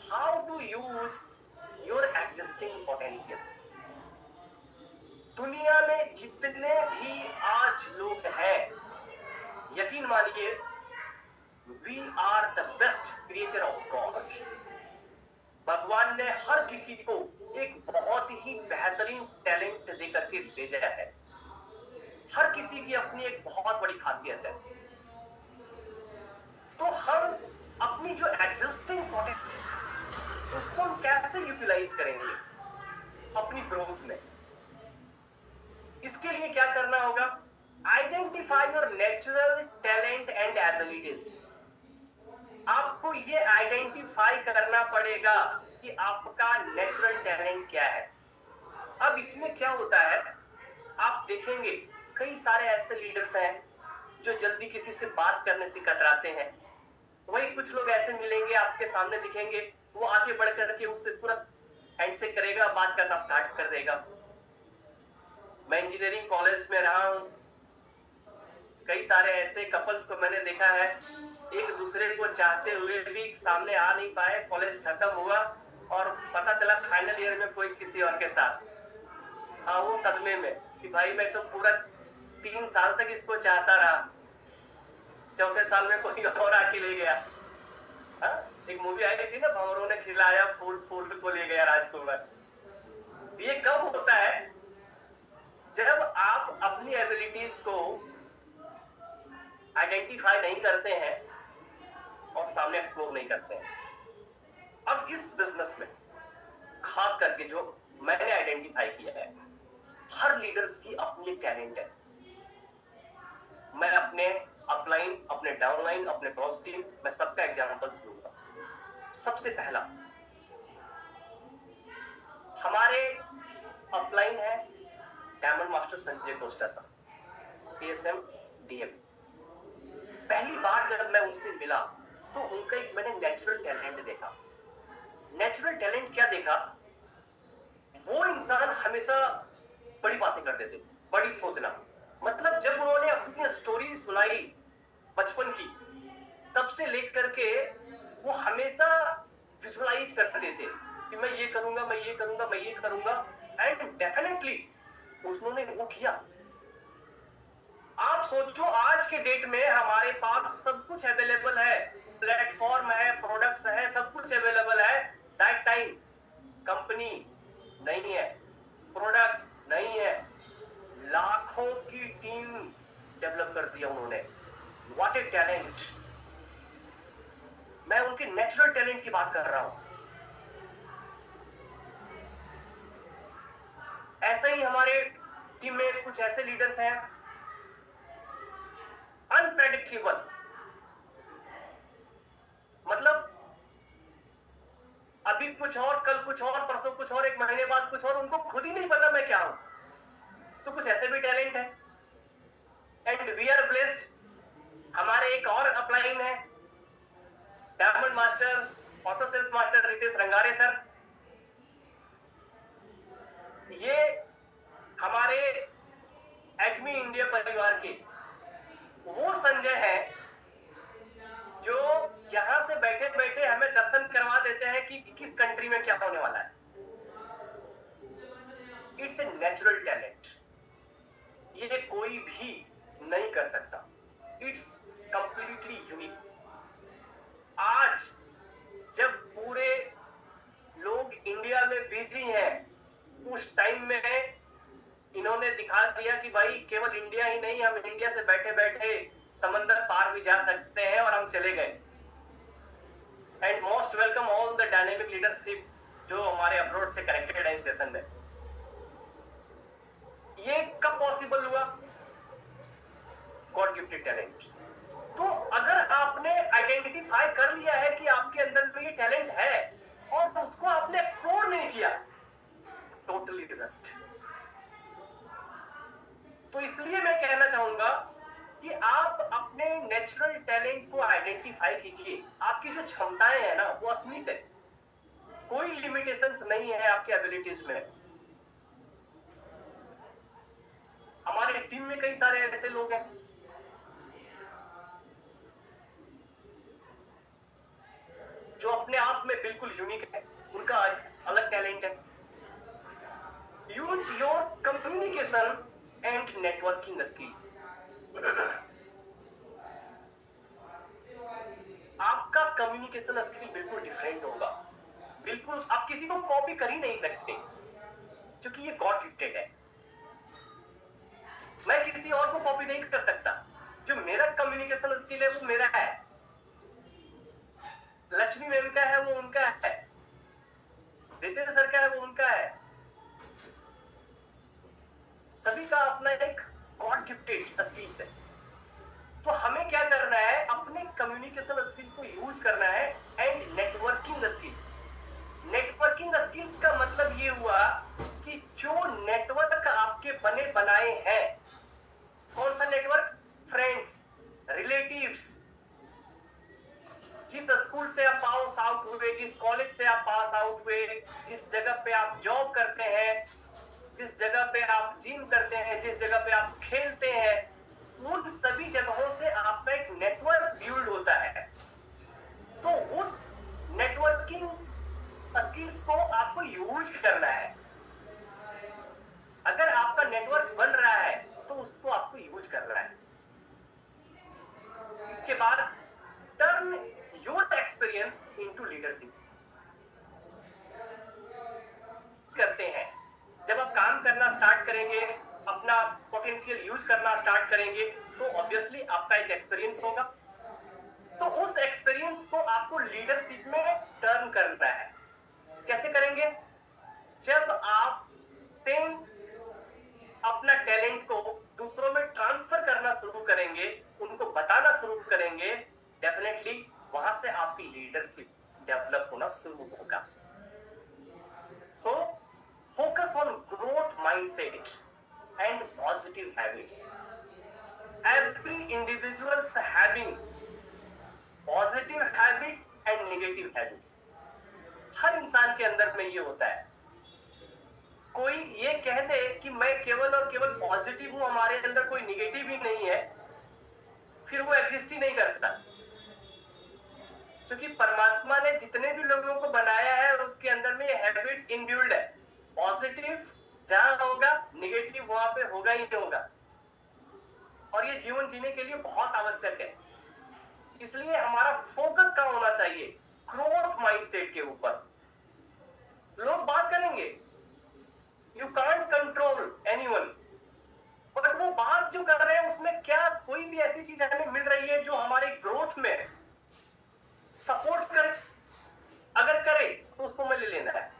how to use your existing potential. दुनिया में जितने भी आज लोग हैं, यकीन मानिए we are the best creature of God. भगवान ने हर किसी को एक बहुत ही बेहतरीन टैलेंट देकर के भेजा है। हर किसी की अपनी एक बहुत बड़ी खासियत है। तो हम अपनी जो एग्जिस्टिंग पोटेंशियल उसको हम कैसे यूटिलाइज करेंगे अपनी ग्रोथ में। इसके लिए क्या करना होगा? Identify your natural talent and abilities. आपको ये आइडेंटिफाई करना पड़ेगा कि आपका नेचुरल टैलेंट क्या है। अब इसमें क्या होता है, आप देखेंगे कई सारे ऐसे लीडर्स हैं जो जल्दी किसी से बात करने से कतराते हैं। वही कुछ लोग ऐसे मिलेंगे, आपके सामने दिखेंगे, वो आगे बढ़ करके उससे तुरंत हैंडशेक करेगा, बात करना स्टार्ट कर देगा। मैं इंजीनियरिंग कॉलेज में रहा हूं, कई सारे ऐसे कपल्स को मैंने देखा है, एक दूसरे को चाहते हुए भी सामने आ नहीं पाए। कॉलेज खत्म हुआ और पता चला फाइनल ईयर में कोई किसी और के साथ। हाँ, वो सदमे में कि भाई मैं तो पूरा 3 साल तक इसको चाहता रहा, चौथे साल में कोई और आके ले गया। हाँ, एक मूवी आई थी ना, भंवरों ने खिलाया फूल, फूल को ले गया राजकुमार। ये कब होता है? जब आप अपनी एबिलिटीज को आइडेंटिफाई नहीं करते हैं और सामने एक्सप्लोर नहीं करते हैं। अब इस बिजनेस में खास करके जो मैंने आइडेंटिफाई किया है, हर लीडर्स की अपनी एक टैलेंट है। मैं अपने अपलाइन, अपने डाउनलाइन, अपने क्रॉस टीम, मैं सबका एग्जांपल्स दूंगा। सबसे पहला, हमारे अपलाइन है डायमंड मास्टर संजय कोस्टा साहब, PSM DM। पहली बार जब मैं उनसे मिला तो उनका एक मैंने नेचुरल टैलेंट देखा। नेचुरल टैलेंट क्या देखा? वो इंसान हमेशा बड़ी बातें करते थे, बड़ी सोचना। मतलब जब उन्होंने अपनी स्टोरी सुनाई बचपन की, तब से लेकर के वो हमेशा विजुअलाइज करते थे कि मैं ये करूंगा, मैं ये करूंगा, मैं ये करूंगा, एंड डेफिनेटली उन्होंने वो किया। आप सोचो आज के डेट में हमारे पास सब कुछ अवेलेबल है, प्लेटफॉर्म है, प्रोडक्ट्स है, सब कुछ अवेलेबल है। दैट टाइम कंपनी नहीं है, प्रोडक्ट्स नहीं है, लाखों की टीम डेवलप कर दिया उन्होंने। What A talent! मैं उनके नेचुरल टैलेंट की बात कर रहा हूं। ऐसे ही हमारे टीम में कुछ ऐसे लीडर्स हैं, अनप्रेडिक्टेबल। मतलब अभी कुछ और, कल कुछ और, परसों कुछ और, एक महीने बाद कुछ और, उनको खुद ही नहीं पता मैं क्या हूं। तो कुछ ऐसे भी टैलेंट है, एंड वी आर ब्लेस्ड। हमारे एक और अपलाइन है, diamond master, auto sales master Ritesh Rangare sir. ये हमारे एटमी इंडिया परिवार के वो संजय है जो यहां से बैठे बैठे हमें दर्शन करवा देते हैं कि किस कंट्री में क्या होने वाला है। इट्स ए नेचुरल टैलेंट, ये कोई भी नहीं कर सकता। It's completely unique. आज जब पूरे लोग इंडिया में बिजी हैं, उस टाइम में इन्होंने दिखा दिया कि भाई केवल इंडिया ही नहीं, हम इंडिया से बैठे बैठे समंदर पार भी जा सकते हैं, और हम चले गए। And most welcome all the dynamic leadership जो हमारे अब्रॉड से कनेक्टेड है इस सेशन में। ये कब पॉसिबल हुआ? God gifted talent. तो अगर आपने आइडेंटिफाई कर लिया है कि आपके अंदर में ये टैलेंट है और उसको आपने एक्सप्लोर नहीं किया, टोटली रस्ट। तो इसलिए मैं कहना चाहूंगा कि आप अपने नेचुरल टैलेंट को आइडेंटिफाई कीजिए। आपकी जो क्षमताएं हैं ना, वो असीमित है, कोई लिमिटेशंस नहीं है आपके एबिलिटीज में। हमारे टीम में कई सारे ऐसे लोग हैं जो अपने आप में बिल्कुल यूनिक है, उनका अलग टैलेंट है। Use your communication and networking skills. आपका कम्युनिकेशन स्किल बिल्कुल डिफरेंट होगा, बिल्कुल आप किसी को कॉपी कर ही नहीं सकते, क्योंकि ये गॉड गिफ्टेड है। मैं किसी और को कॉपी नहीं कर सकता। जो मेरा कम्युनिकेशन स्किल है वो मेरा है, लक्ष्मी मैम का है वो उनका है, रितेश सर का है वो उनका है। सभी का अपना एक गॉड गिफ्टेड स्किल्स है। तो हमें क्या करना है? अपने कम्युनिकेशन स्किल को यूज करना है, and networking skills. Networking skills का मतलब ये हुआ कि जो नेटवर्क आपके बने बनाए हैं, कौन सा नेटवर्क? फ्रेंड्स, रिलेटिव्स, जिस स्कूल से आप पास आउट हुए, जिस कॉलेज से आप पास आउट हुए, जिस जगह पे आप जॉब करते हैं, जिस जगह पे आप जिम करते हैं, जिस जगह पे आप खेलते हैं, उन सभी जगहों से आपका एक नेटवर्क बिल्ड होता है। तो उस नेटवर्किंग स्किल्स को आपको यूज करना है। अगर आपका नेटवर्क बन रहा है तो उसको आपको यूज करना है। इसके बाद turn your experience into leadership करते हैं। जब आप काम करना स्टार्ट करेंगे, अपना पोटेंशियल यूज करना स्टार्ट करेंगे, तो ऑब्वियसली आपका एक एक्सपीरियंस होगा। तो उस एक्सपीरियंस को आपको लीडरशिप में टर्न करना है। कैसे करेंगे? जब आप सेम अपना टैलेंट को दूसरों में ट्रांसफर करना शुरू करेंगे, उनको बताना शुरू करेंगे, डेफिनेटली वहां से आपकी लीडरशिप डेवलप होना शुरू होगा। सो focus on growth mindset and positive habits. Every individual is having positive habits and negative habits. हर इंसान के अंदर में ये होता है। कोई ये कह दे कि मैं केवल और केवल पॉजिटिव हूं, हमारे अंदर कोई निगेटिव ही नहीं है, फिर वो एग्जिस्ट ही नहीं करता। क्योंकि परमात्मा ने जितने भी लोगों को बनाया है उसके अंदर में ये हैबिट्स इनबिल्ड है। पॉजिटिव जहां होगा, निगेटिव वहां पे होगा ही होगा, और ये जीवन जीने के लिए बहुत आवश्यक है। इसलिए हमारा फोकस कहां होना चाहिए? ग्रोथ माइंडसेट के ऊपर। लोग बात करेंगे, you can't control anyone, but वो बात जो कर रहे हैं उसमें क्या कोई भी ऐसी चीज हमें मिल रही है जो हमारे ग्रोथ में सपोर्ट करे? अगर करे तो उसको मैं ले लेना है,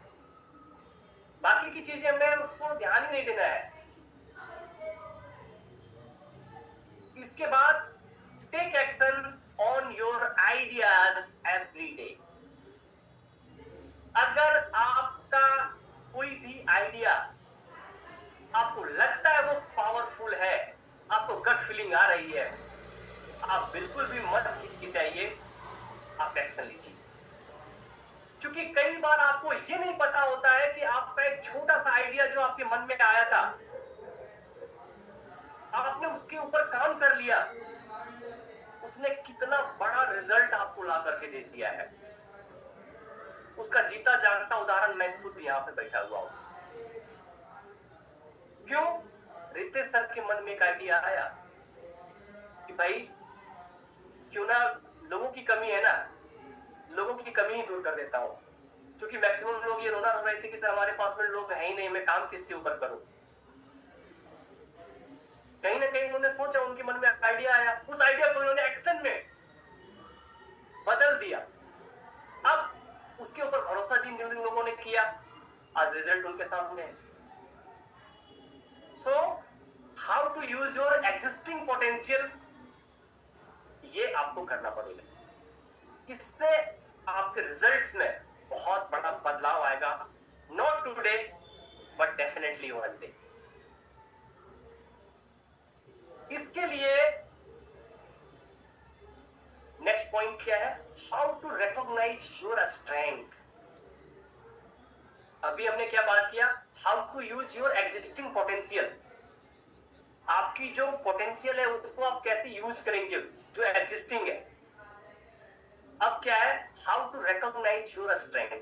बाकी की चीजें हमें उसको ध्यान ही नहीं देना है। इसके बाद take action on your ideas every day. अगर आपका कोई भी आइडिया आपको लगता है वो पावरफुल है, आपको गट फीलिंग आ रही है, आप बिल्कुल भी मत हिचकिचाइए, आप एक्शन लीजिए। क्योंकि कई बार आपको ये नहीं पता होता है कि आपका एक छोटा सा आइडिया जो आपके मन में आया था, आपने उसके ऊपर काम कर लिया, उसने कितना बड़ा रिजल्ट आपको ला करके दे दिया है। उसका जीता जागता उदाहरण मैं खुद यहाँ पे बैठा हुआ हूं। क्यों? रितेश सर के मन में एक आइडिया आया कि भाई क्यों ना, लोगों की कमी है ना, लोगों की कमी ही दूर कर देता हूं। क्योंकि मैक्सिमम लोग ये रोना रो रहे थे कि सर हमारे पास में लोग है ही नहीं, मैं काम किसके ऊपर करूं। कहीं ना कहीं उन्होंने सोचा, उनके मन में आइडिया आया, उस आइडिया को उन्होंने एक्शन में बदल दिया। अब उसके ऊपर भरोसा जिन लोगों ने किया, आज रिजल्ट उनके सामने है। So how to use your existing potential, ये आपको करना पड़ेगा। इससे आपके रिजल्ट्स में बहुत बड़ा बदलाव आएगा। Not today but definitely one day. इसके लिए नेक्स्ट पॉइंट क्या है? How to recognise your strength. अभी हमने क्या बात किया? How to use your existing potential. आपकी जो पोटेंशियल है उसको आप कैसे यूज करेंगे, जो एग्जिस्टिंग है। अब क्या है? How to recognise your strength.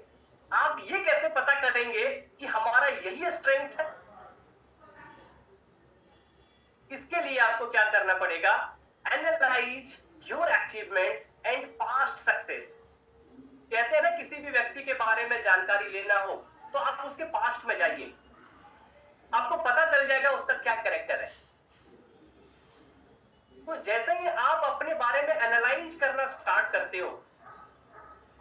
आप ये कैसे पता करेंगे कि हमारा यही स्ट्रेंथ है? इसके लिए आपको क्या करना पड़ेगा? Analyse your achievements and past success. कहते हैं ना, किसी भी व्यक्ति के बारे में जानकारी लेना हो तो आप उसके पास्ट में जाइए, आपको पता चल जाएगा उसका क्या कैरेक्टर है। तो जैसे ही आप अपने बारे में एनालाइज करना स्टार्ट करते हो,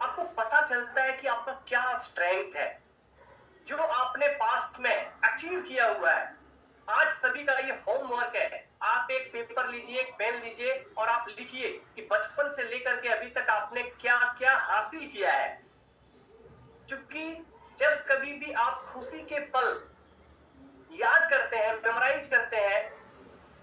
आपको पता चलता है कि आपका क्या स्ट्रेंथ है, जो आपने पास्ट में अचीव किया हुआ है। आज सभी का ये होमवर्क है। आप एक पेपर लीजिए, एक पेन लीजिए और आप लिखिए कि बचपन से लेकर के अभी तक आपने क्या क्या हासिल किया है। क्योंकि जब कभी भी आप खुशी के पल याद करते हैं, मेमोराइज करते हैं,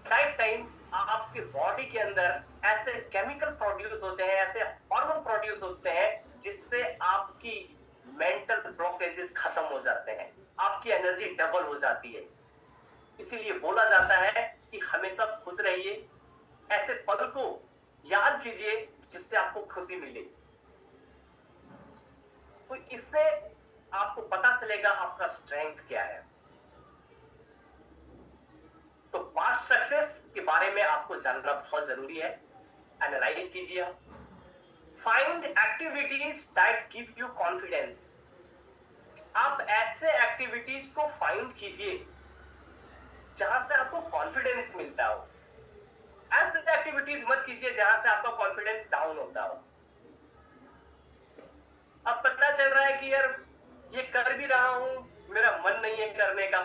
राइट टाइम आपके बॉडी के अंदर ऐसे केमिकल प्रोड्यूस होते हैं, ऐसे हार्मोन प्रोड्यूस होते हैं जिससे आपकी मेंटल ब्लॉकेजेस खत्म हो जाते हैं, आपकी एनर्जी डबल हो जाती है। इसीलिए बोला जाता है कि हमेशा खुश रहिए, ऐसे पल को याद कीजिए जिससे आपको खुशी मिले। तो इससे आपको पता चलेगा आपका स्ट्रेंथ क्या है। तो पास्ट सक्सेस के बारे में आपको जानना बहुत जरूरी है। एनालाइज कीजिए। Find activities that give you confidence. आप ऐसे एक्टिविटीज को फाइंड कीजिए जहां से आपको कॉन्फिडेंस मिलता हो। ऐसे एक्टिविटीज मत कीजिए जहां से आपका कॉन्फिडेंस डाउन होता हो। अब पता चल रहा है कि यार ये कर भी रहा हूं, मेरा मन नहीं है करने का।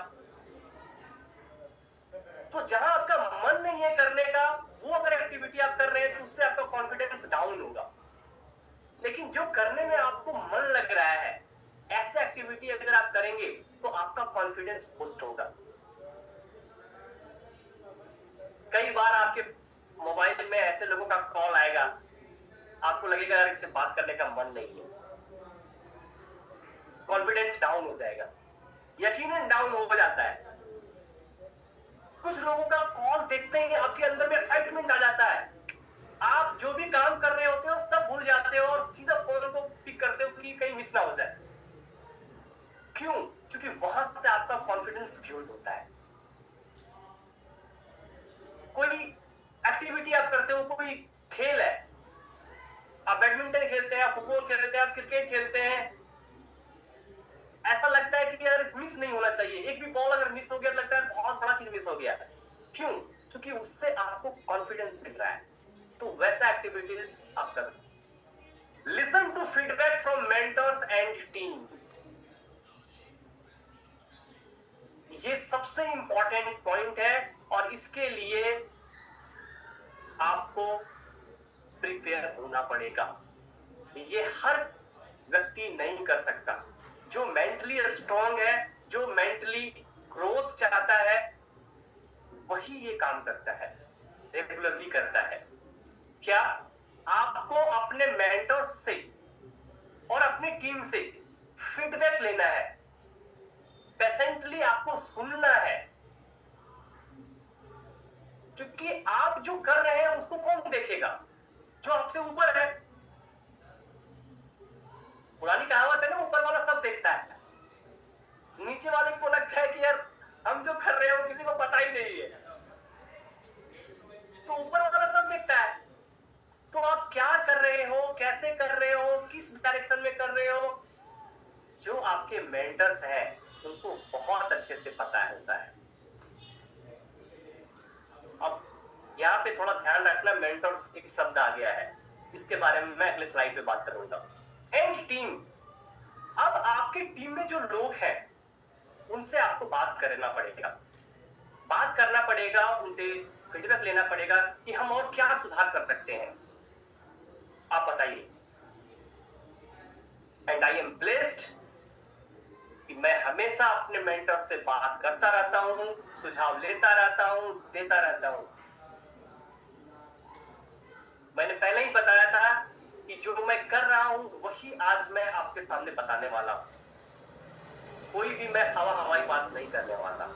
तो जहां आपका मन नहीं है करने का, वो अगर एक्टिविटी आप कर रहे हैं तो उससे आपका कॉन्फिडेंस डाउन होगा। लेकिन जो करने में आपको मन लग रहा है, ऐसे एक्टिविटी अगर आप करेंगे तो आपका कॉन्फिडेंस बूस्ट होगा। कई बार आपके मोबाइल में ऐसे लोगों का कॉल आएगा, आपको लगेगा यार इससे बात करने का मन नहीं है, कॉन्फिडेंस डाउन हो जाएगा। यकीनन डाउन हो जाता है। कुछ लोगों का कॉल देखते ही आपके अंदर में एक्साइटमेंट आ जाता है, आप जो भी काम कर रहे होते हो सब भूल जाते हो और सीधा फोन को पिक करते हो कि कहीं मिस ना हो जाए। क्यों? क्योंकि वहां से आपका कॉन्फिडेंस बिल्ड होता है। कोई एक्टिविटी आप करते हो, कोई खेल है, आप बैडमिंटन खेलते हैं, आप फुटबॉल खेलते हैं, आप क्रिकेट खेलते हैं, ऐसा लगता है कि यार मिस नहीं होना चाहिए, एक भी बॉल अगर मिस हो गया तो लगता है बहुत बड़ा चीज मिस हो गया। क्यों? क्योंकि उससे आपको कॉन्फिडेंस मिल रहा है। तो वैसा एक्टिविटीज आप करो। Listen to feedback from mentors and team. ये सबसे इंपॉर्टेंट पॉइंट है और इसके लिए आपको प्रिपेयर होना पड़ेगा। ये हर व्यक्ति नहीं कर सकता। जो मेंटली स्ट्रांग है, जो मेंटली ग्रोथ चाहता है, वही ये काम करता है, रेगुलरली करता है। क्या आपको अपने मेंटर्स से और अपनी टीम से फीडबैक लेना है, पेशेंटली आपको सुनना है, क्योंकि आप जो कर रहे हैं उसको कौन देखेगा? जो आपसे ऊपर है। पुरानी कहावत है ना, ऊपर वाला सब देखता है, नीचे वाले को लगता है कि यार हम जो कर रहे हो किसी को पता ही नहीं है। तो ऊपर वाला सब देखता है। तो आप क्या कर रहे हो, कैसे कर रहे हो, किस डायरेक्शन में कर रहे हो, जो आपके मेंटर्स हैं उनको बहुत अच्छे से पता होता है। अब यहाँ पे थोड़ा ध्यान रखना, मेंटर्स एक शब्द आ गया है, इसके बारे में मैं अगले स्लाइड पे बात करूंगा। And team. अब आपके टीम में जो लोग हैं उनसे आपको बात करना पड़ेगा, उनसे फीडबैक लेना पड़ेगा कि हम और क्या सुधार कर सकते हैं, आप बताइए। एंड आई एम ब्लेस्ड कि मैं हमेशा अपने मेंटर से बात करता रहता हूं, सुझाव लेता रहता हूं, देता रहता हूं। मैंने पहले ही बताया था कि जो मैं कर रहा हूं वही आज मैं आपके सामने बताने वाला हूं। कोई भी मैं हवाई बात नहीं करने वाला।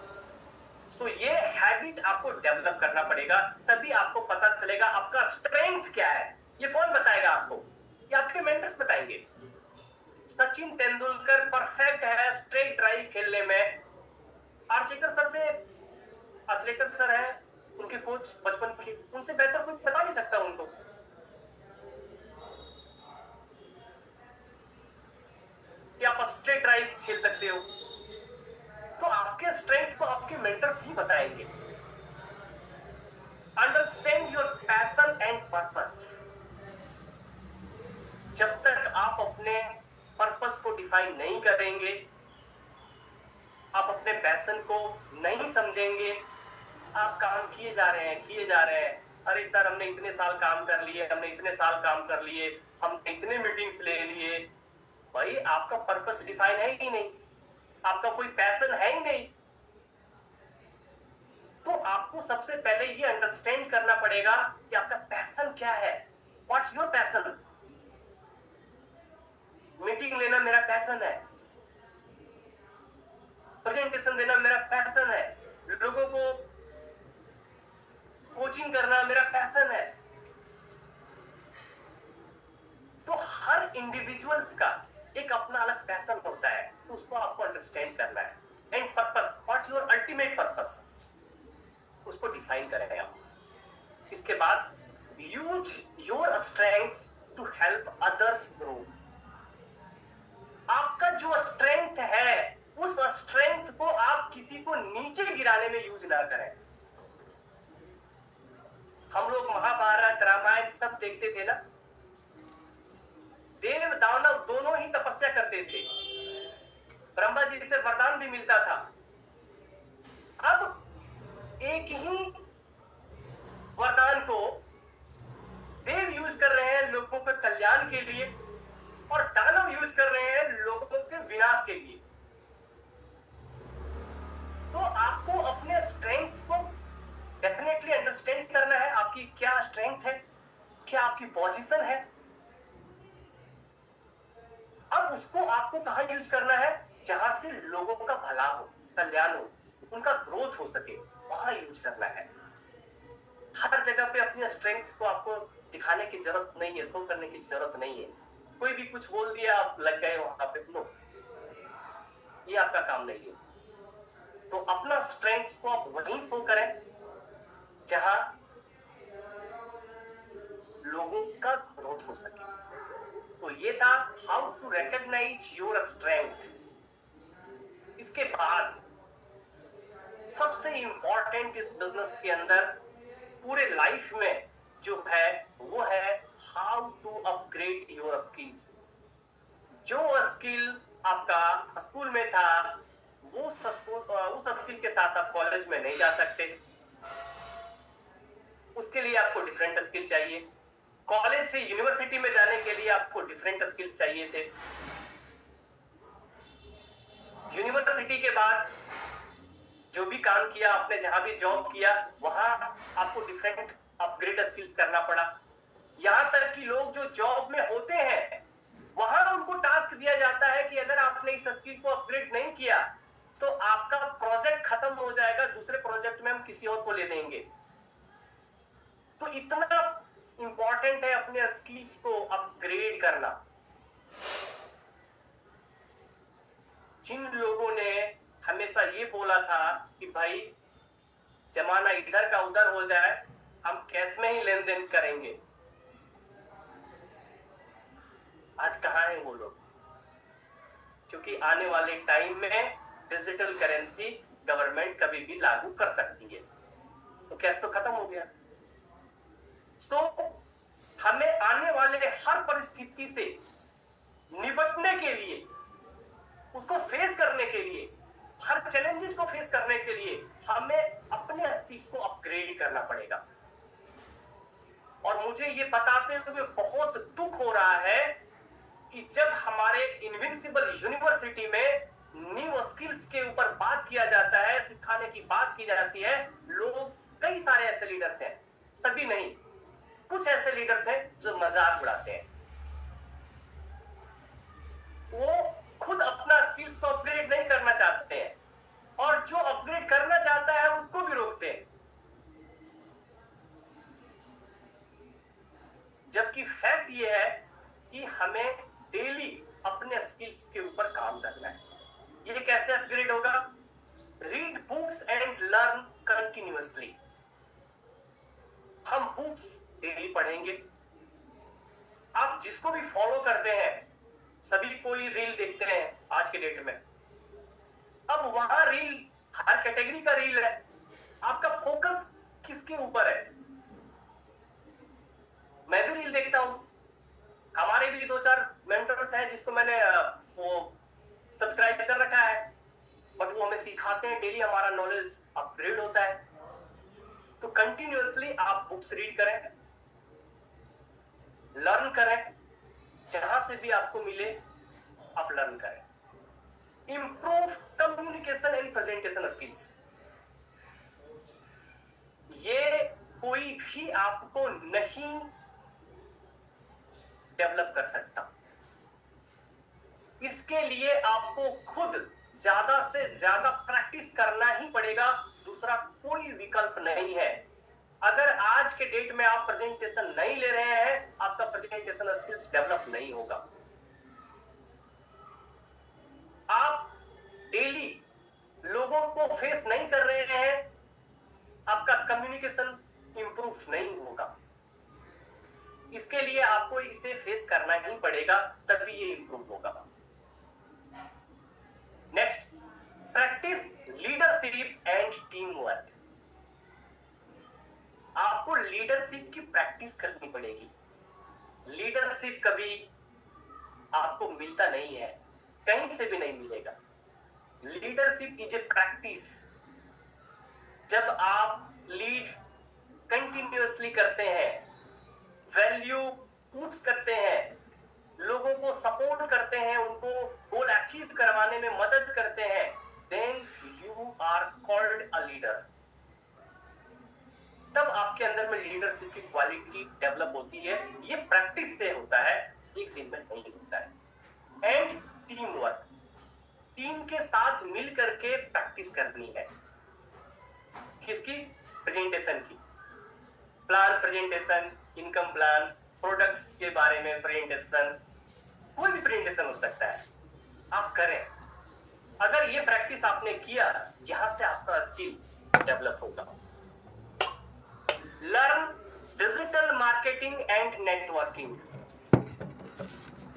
सो ये हैबिट आपको डेवलप करना पड़ेगा, तभी आपको पता चलेगा आपका स्ट्रेंथ क्या है। ये कौन बताएगा आपको? ये आपके मेंटर्स बताएंगे। सचिन तेंदुलकर परफेक्ट है स्ट्रेट ड्राइव खेलने में। आर्चेकर सर है उनके कोच बचपन के, उनसे बेहतर कोई बता नहीं सकता उनको। कि आप स्ट्रेट ड्राइव खेल सकते हो, तो आपके स्ट्रेंथ को आपके मेंटर्स ही बताएंगे। Understand your passion and purpose. जब तक आप अपने पर्पस को डिफाइन नहीं करेंगे, आप अपने पैशन को नहीं समझेंगे, आप काम किए जा रहे हैं। अरे सर हमने इतने साल काम कर लिए, हमने इतने मीटिंग्स ले लिए। भाई आपका पर्पस डिफाइन है ही नहीं, आपका कोई पैशन है ही नहीं। तो आपको सबसे पहले ये अंडरस्टैंड करना पड़ेगा कि आपका पैशन क्या है। What's your passion? मीटिंग लेना मेरा पैशन है, प्रेजेंटेशन देना मेरा पैशन है, लोगों को कोचिंग करना मेरा पैशन है। तो हर इंडिविजुअल्स का एक अपना अलग पैशन होता है, तो उसको आपको अंडरस्टैंड करना है। And purpose, what's your ultimate purpose, उसको डिफाइन करें आप। इसके बाद use your strengths to help others grow. आपका जो स्ट्रेंथ है उस स्ट्रेंथ को आप किसी को नीचे गिराने में यूज ना करें। हम लोग महाभारत रामायण सब देखते थे ना, देव दानव दोनों ही तपस्या करते थे, ब्रह्मा जी से वरदान भी मिलता था। अब एक ही वरदान को देव यूज कर रहे हैं लोगों के कल्याण के लिए और दानव यूज कर रहे हैं लोगों के विनाश के लिए। तो आपको अपने स्ट्रेंथ्स को डेफिनेटली अंडरस्टैंड करना है, आपकी क्या स्ट्रेंथ है, क्या आपकी पोजीशन है। अब उसको आपको कहां यूज करना है? जहां से लोगों का भला हो, कल्याण हो, उनका ग्रोथ हो सके, वहां यूज करना है। हर जगह पे अपनी स्ट्रेंथ्स को आपको दिखाने की जरूरत नहीं है, शो करने की जरूरत नहीं है। कोई भी कुछ बोल दिया, आप लग गए वहां पे, नो, ये आपका काम नहीं है। तो अपना स्ट्रेंथ्स को आप वहीं शो करें जहां लोगों का ग्रोथ हो सके। तो ये था how to recognise your strength. इसके बाद सबसे इंपॉर्टेंट इस बिजनेस के अंदर, पूरे लाइफ में जो है, वो है how to upgrade your skills. जो स्किल आपका स्कूल में था, उस स्किल के साथ आप कॉलेज में नहीं जा सकते। उसके लिए आपको डिफरेंट स्किल चाहिए। कॉलेज से यूनिवर्सिटी में जाने के लिए आपको डिफरेंट स्किल्स चाहिए थे। यूनिवर्सिटी के बाद जो भी काम किया आपने, जहां भी जॉब किया, वहां आपको डिफरेंट अपग्रेड स्किल्स करना पड़ा। यहां तक कि लोग जो जॉब में होते हैं, वहां उनको टास्क दिया जाता है कि अगर आपने इस स्किल को अपग्रेड नहीं किया तो आपका प्रोजेक्ट खत्म हो जाएगा, दूसरे प्रोजेक्ट में हम किसी और को ले लेंगे। तो इतना इंपॉर्टेंट है अपने स्किल्स को अपग्रेड करना। जिन लोगों ने हमेशा ये बोला था कि भाई जमाना इधर का उधर हो जाए, हम कैश में ही लेन देन करेंगे, आज कहां है वो लोग? क्योंकि आने वाले टाइम में डिजिटल करेंसी गवर्नमेंट कभी भी लागू कर सकती है, तो कैश तो खत्म हो गया। तो हमें आने वाले हर परिस्थिति से निपटने के लिए, उसको फेस करने के लिए, हर चैलेंजेस को फेस करने के लिए हमें अपने स्किल्स को अपग्रेड करना पड़ेगा। और मुझे ये बताते हुए बहुत दुख हो रहा है कि जब हमारे इनविंसिबल यूनिवर्सिटी में न्यू स्किल्स के ऊपर बात किया जाता है, सिखाने की बात की जाती है, लोग, कई सारे ऐसे लीडर्स हैं, सभी नहीं, कुछ ऐसे लीडर्स हैं जो मजाक उड़ाते हैं। वो खुद अपना स्किल्स को अपग्रेड नहीं करना चाहते हैं, और जो अपग्रेड करना चाहता है उसको भी रोकते हैं। जबकि फैक्ट ये है कि हमें डेली अपने स्किल्स के ऊपर काम करना है। ये कैसे अपग्रेड होगा? Read books and learn continuously. हम बुक्स डेली पढ़ेंगे। आप जिसको भी फॉलो करते हैं, सभी कोई रील देखते हैं आज के डेट में। अब वहां रील, हर कैटेगरी का रील है, आपका फोकस किसके ऊपर है? मैं भी रील देखता हूं, हमारे भी 2-4 मेंटर्स हैं जिसको मैंने वो सब्सक्राइब कर रखा है, बट वो हमें सिखाते हैं, डेली हमारा नॉलेज अपग्रेड होता है। तो कंटिन्यूअसली आप बुक्स रीड करें, लर्न करें, जहां से भी आपको मिले आप लर्न करें। Improve communication and presentation skills. ये कोई भी आपको नहीं डेवलप कर सकता। इसके लिए आपको खुद ज्यादा से ज्यादा प्रैक्टिस करना ही पड़ेगा, दूसरा कोई विकल्प नहीं है। अगर आज के डेट में आप प्रेजेंटेशन नहीं ले रहे हैं, आपका प्रेजेंटेशन स्किल्स डेवलप नहीं होगा। आप डेली लोगों को फेस नहीं कर रहे हैं, आपका कम्युनिकेशन इंप्रूव नहीं होगा। इसके लिए आपको इसे फेस करना ही पड़ेगा, तभी ये इंप्रूव होगा। Next, practice leadership and team work. आपको लीडरशिप की प्रैक्टिस करनी पड़ेगी। लीडरशिप कभी आपको मिलता नहीं है, कहीं से भी नहीं मिलेगा। Leadership is a practice. जब आप लीड कंटिन्यूअसली करते हैं, वैल्यू पुट्स करते हैं, लोगों को सपोर्ट करते हैं, उनको गोल अचीव करवाने में मदद करते हैं, then you are called a leader. तब आपके अंदर में लीडरशिप की क्वालिटी डेवलप होती है। ये प्रैक्टिस से होता है, एक दिन में नहीं होता है। And team work. टीम के साथ मिल करके प्रैक्टिस करनी है। किसकी? प्रेजेंटेशन की। Plan presentation, income plan, products के बारे में प्रेजेंटेशन, कोई भी प्रेजेंटेशन हो सकता है, आप करें। अगर ये प्रैक्टिस आपने किया, यहां से आपका स्किल डेवलप होगा। Learn digital marketing and networking.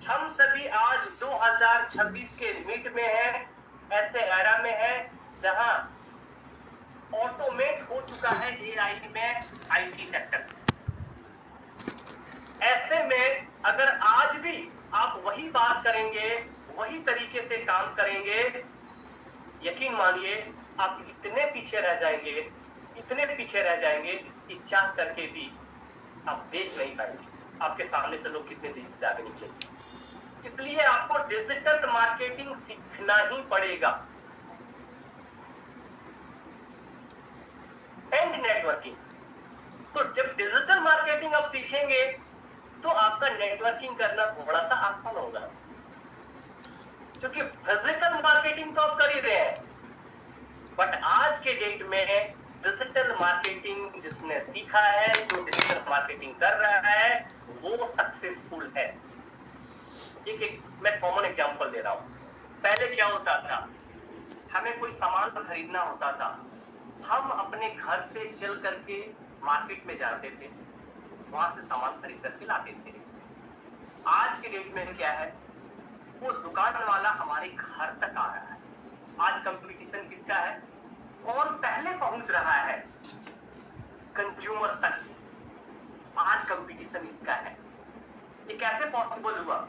हम सभी आज 2026 के मिड में हैं, ऐसे एरा में है जहां ऑटोमेट हो चुका है एआई में आईटी सेक्टर। ऐसे में अगर आज भी आप वही बात करेंगे, वही तरीके से काम करेंगे, यकीन मानिए आप इतने पीछे रह जाएंगे, इतने पीछे रह जाएंगे कि चाह करके भी आप देख नहीं पाएंगे आपके सामने से लोग कितने तेजी से आगे निकलेंगे। इसलिए आपको डिजिटल मार्केटिंग सीखना ही पड़ेगा एंड नेटवर्किंग। तो जब डिजिटल मार्केटिंग आप सीखेंगे तो आपका नेटवर्किंग करना थोड़ा सा आसान होगा, क्योंकि फिजिकल मार्केटिंग तो आप कर ही रहे हैं, बट आज के डेट में डिजिटल मार्केटिंग जिसने सीखा है, जो डिजिटल मार्केटिंग कर रहा है, वो सक्सेसफुल है। एक मैं कॉमन एग्जांपल दे रहा हूं। पहले क्या होता था, हमें कोई सामान खरीदना होता था, हम अपने घर से चल करके मार्केट में जाते थे, वहां से सामान खरीद करके लाते थे। आज के डेट में क्या है, वो दुकान वाला हमारे घर तक आ रहा है। आज कंपटीशन किसका है? कौन पहले पहुंच रहा है कंज्यूमर तक। आज कंपटीशन इसका है। ये कैसे पॉसिबल हुआ?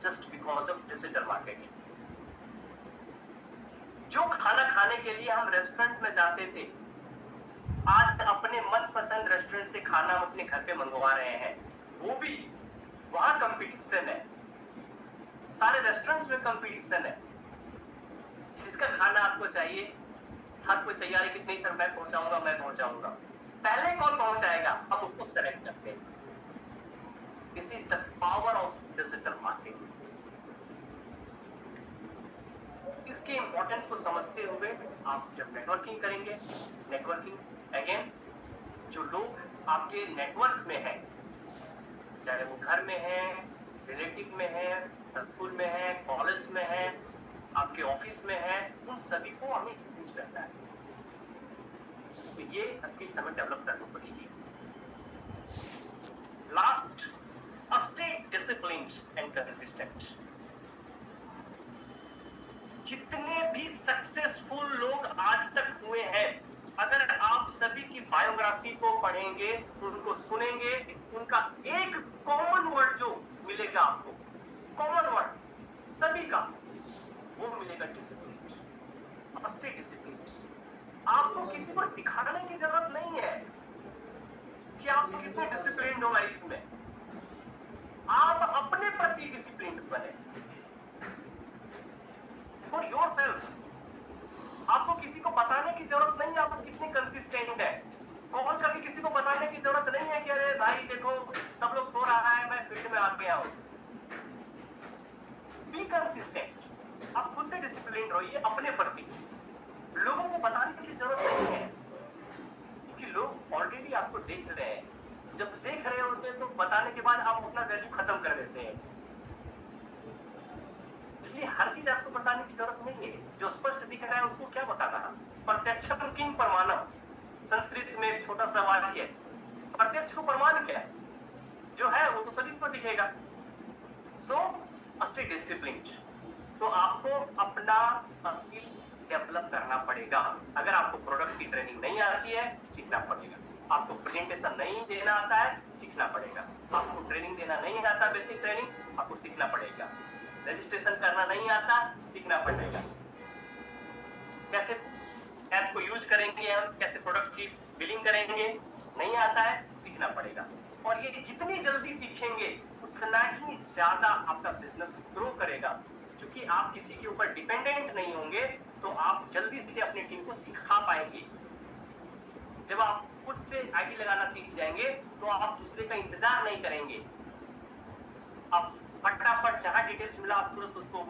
Just because of digital marketing. जो खाना खाने के लिए हम रेस्टोरेंट में जाते थे, आज अपने मनपसंद रेस्टोरेंट से खाना हम अपने घर पे मंगवा रहे हैं, वो भी वहां कंपटीशन है। सारे रेस्टोरेंट्स में कंपटीशन है। जिसका खाना आपको चाहिए, हर कोई तैयारी कितनी सर मैं पहुंचाऊंगा, पहले कौन पहुंचाएगा हम उसको सेलेक्ट करते हैं। This is the power of digital marketing. इसके इंपॉर्टेंस को समझते हुए आप जब नेटवर्किंग करेंगे, नेटवर्किंग अगेन, जो लोग आपके नेटवर्क में हैं, चाहे वो घर में है, रिलेटिव में है, स्कूल में है, कॉलेज में है, आपके ऑफिस में है, उन सभी को हमें यूज करना है। तो ये स्किल्स हमें डेवलप करनी पड़ेगी। Last, stay disciplined and consistent. जितने भी सक्सेसफुल लोग आज तक हुए हैं, अगर आप सभी की बायोग्राफी को पढ़ेंगे, उनको सुनेंगे, उनका एक कॉमन वर्ड जो मिलेगा आपको, कॉमन वर्ड सभी का, वो मिलेगा डिसिप्लिन। Stay discipline. आपको किसी को दिखाने की जरूरत नहीं है कि आप कितने डिसिप्लिन हो लाइफ में। आप अपने प्रति डिसिप्लिन बने फॉर योरसेल्फ। आपको किसी को बताने की जरूरत नहीं है आप कितने कंसिस्टेंट है। कॉल करके किसी को बताने की जरूरत नहीं है कि अरे भाई देखो सब लोग सो रहा है, मैं फील्ड में आ गया हूं। Be consistent. आप खुद से डिसिप्लिन रहिए अपने प्रति। लोगों को बताने की जरूरत नहीं है, क्योंकि लोग ऑलरेडी आपको देख रहे हैं। जब देख रहे होते हैं तो बताने के बाद आप अपना वैल्यू खत्म कर देते हैं। इसलिए हर चीज आपको बताने की जरूरत नहीं है। जो स्पष्ट दिख रहा है उसको क्या बताना है? प्रत्यक्षम किम प्रमाणम। संस्कृत में एक छोटा सा वाक्य है, प्रत्यक्ष को प्रमाण क्या है? जो है वो तो सभी को दिखेगा। So stay disciplined. तो आपको अपना स्किल डेवलप करना पड़ेगा। अगर आपको प्रोडक्ट की ट्रेनिंग नहीं आती है, सीखना पड़ेगा। आपको प्रेजेंटेशन नहीं देना आता है, सीखना पड़ेगा। आपको ट्रेनिंग देना नहीं आता, बेसिक ट्रेनिंग्स, आपको सीखना पड़ेगा। रजिस्ट्रेशन करना नहीं आता, सीखना पड़ेगा। कैसे ऐप को यूज करेंगे हम, कैसे प्रोडक्ट की बिलिंग करेंगे, नहीं आता है, सीखना पड़ेगा। और ये जितनी जल्दी सीखेंगे उतना ही ज्यादा आपका बिजनेस ग्रो करेगा, क्योंकि आप किसी के ऊपर डिपेंडेंट नहीं होंगे, तो आप जल्दी से अपनी टीम को सिखा पाएंगे। जब आप खुद से आईडी लगाना सीख जाएंगे तो आप दूसरे का इंतजार नहीं करेंगे। आप फटाफट जहां डिटेल्स मिला आप तुरंत उसको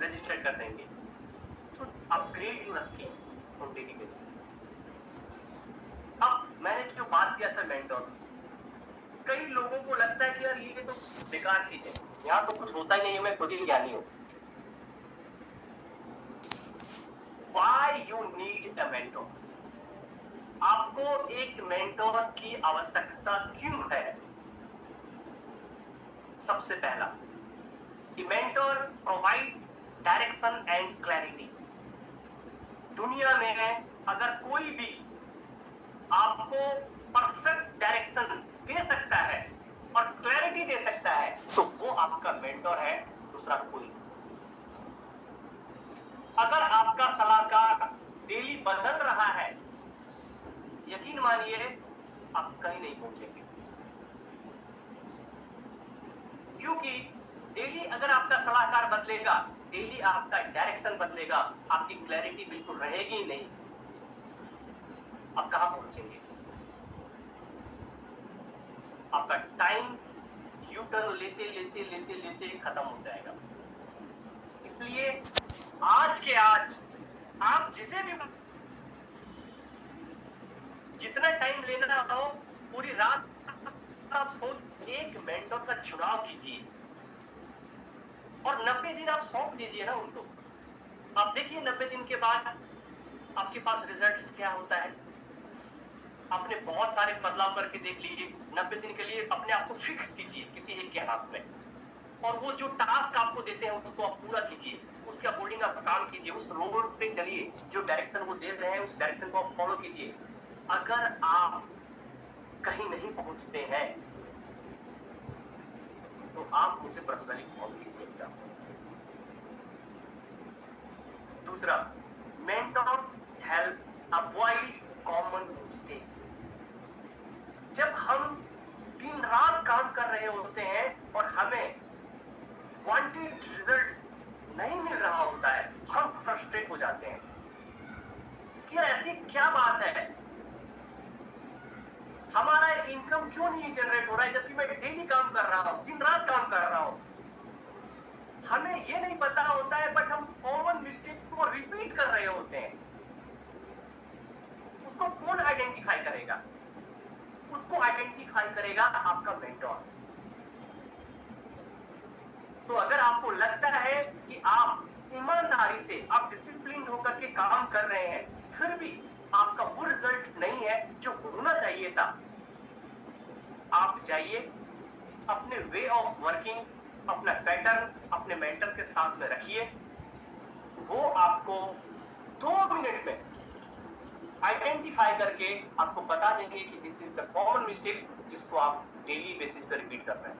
रजिस्टर कर देंगे। should upgrade your skills on daily basis. अब मैंने जो बात किया था मेंटोर, कई लोगों को लगता है कि यार ये तो बेकार चीज है, यहाँ तो कुछ होता ही नहीं है, मैं खुद ही ज्ञानी हूँ. Why you need a mentor? आपको एक मेंटोर की आवश्यकता क्यों है? सबसे पहला, कि mentor provides direction and clarity. दुनिया में है अगर कोई भी आपको परफेक्ट डायरेक्शन दे सकता है और क्लैरिटी दे सकता है तो वो आपका मेंटोर है, दूसरा कोई. अगर आपका सलाहकार डेली बदल रहा है, यकीन मानिए आप कहीं नहीं पहुंचेंगे. क्योंकि डेली अगर आपका सलाहकार बदलेगा, डेली आपका डायरेक्शन बदलेगा, आपकी क्लैरिटी बिल्कुल रहेगी ही नहीं. आप कहां पहुंचेंगे? आपका टाइम यू टर्न लेते लेते लेते लेते खत्म हो जाएगा. इसलिए आज के आज आप जिसे भी जितना टाइम लेना हो, पूरी रात आप सोच एक मेंटोर का चुनाव कीजिए और 90 दिन आप सौंप दीजिए ना उनको. आप देखिए 90 दिन के बाद आपके पास रिजल्ट्स क्या होता है. आपने बहुत सारे बदलाव करके देख लीजिए. 90 दिन के लिए अपने आप को फिक्स कीजिए किसी एक के हाथ में, और वो जो टास्क आपको देते हैं उसको आप पूरा कीजिए, उसके अकॉर्डिंग आप काम कीजिए, उस रोड पे चलिए, जो डायरेक्शन वो दे रहे हैं उस डायरेक्शन को आप फॉलो कीजिए. अगर आप कहीं नहीं पहुंचते हैं तो आप मुझे पर्सनली कॉल कीजिएगा. दूसरा, mentors help avoid common mistakes. जब हम दिन रात काम कर रहे होते हैं और हमें वांटेड रिजल्ट नहीं मिल रहा होता है, हम फ्रस्ट्रेट हो जाते हैं कि ऐसी क्या बात है, हमारा इनकम क्यों नहीं जनरेट हो रहा है जबकि मैं डेली काम कर रहा हूं, दिन रात काम कर रहा हूं. हमें ये नहीं पता होता है, बट हम कॉमन मिस्टेक्स को रिपीट कर रहे होते हैं. उसको कौन आइडेंटिफाई करेगा? उसको आइडेंटिफाई करेगा आपका मेंटोर. तो अगर आपको लगता है कि आप ईमानदारी से, आप डिसिप्लिन होकर के काम कर रहे हैं, फिर भी आपका वो रिजल्ट नहीं है जो होना चाहिए था, आप जाइए अपने वे ऑफ वर्किंग, अपना पैटर्न अपने मेंटर के साथ में रखिए. वो आपको 2 मिनट में आइडेंटिफाई करके आपको बता देंगे कि this is the common mistakes जिसको आप डेली बेसिस पर रिपीट कर रहे हैं.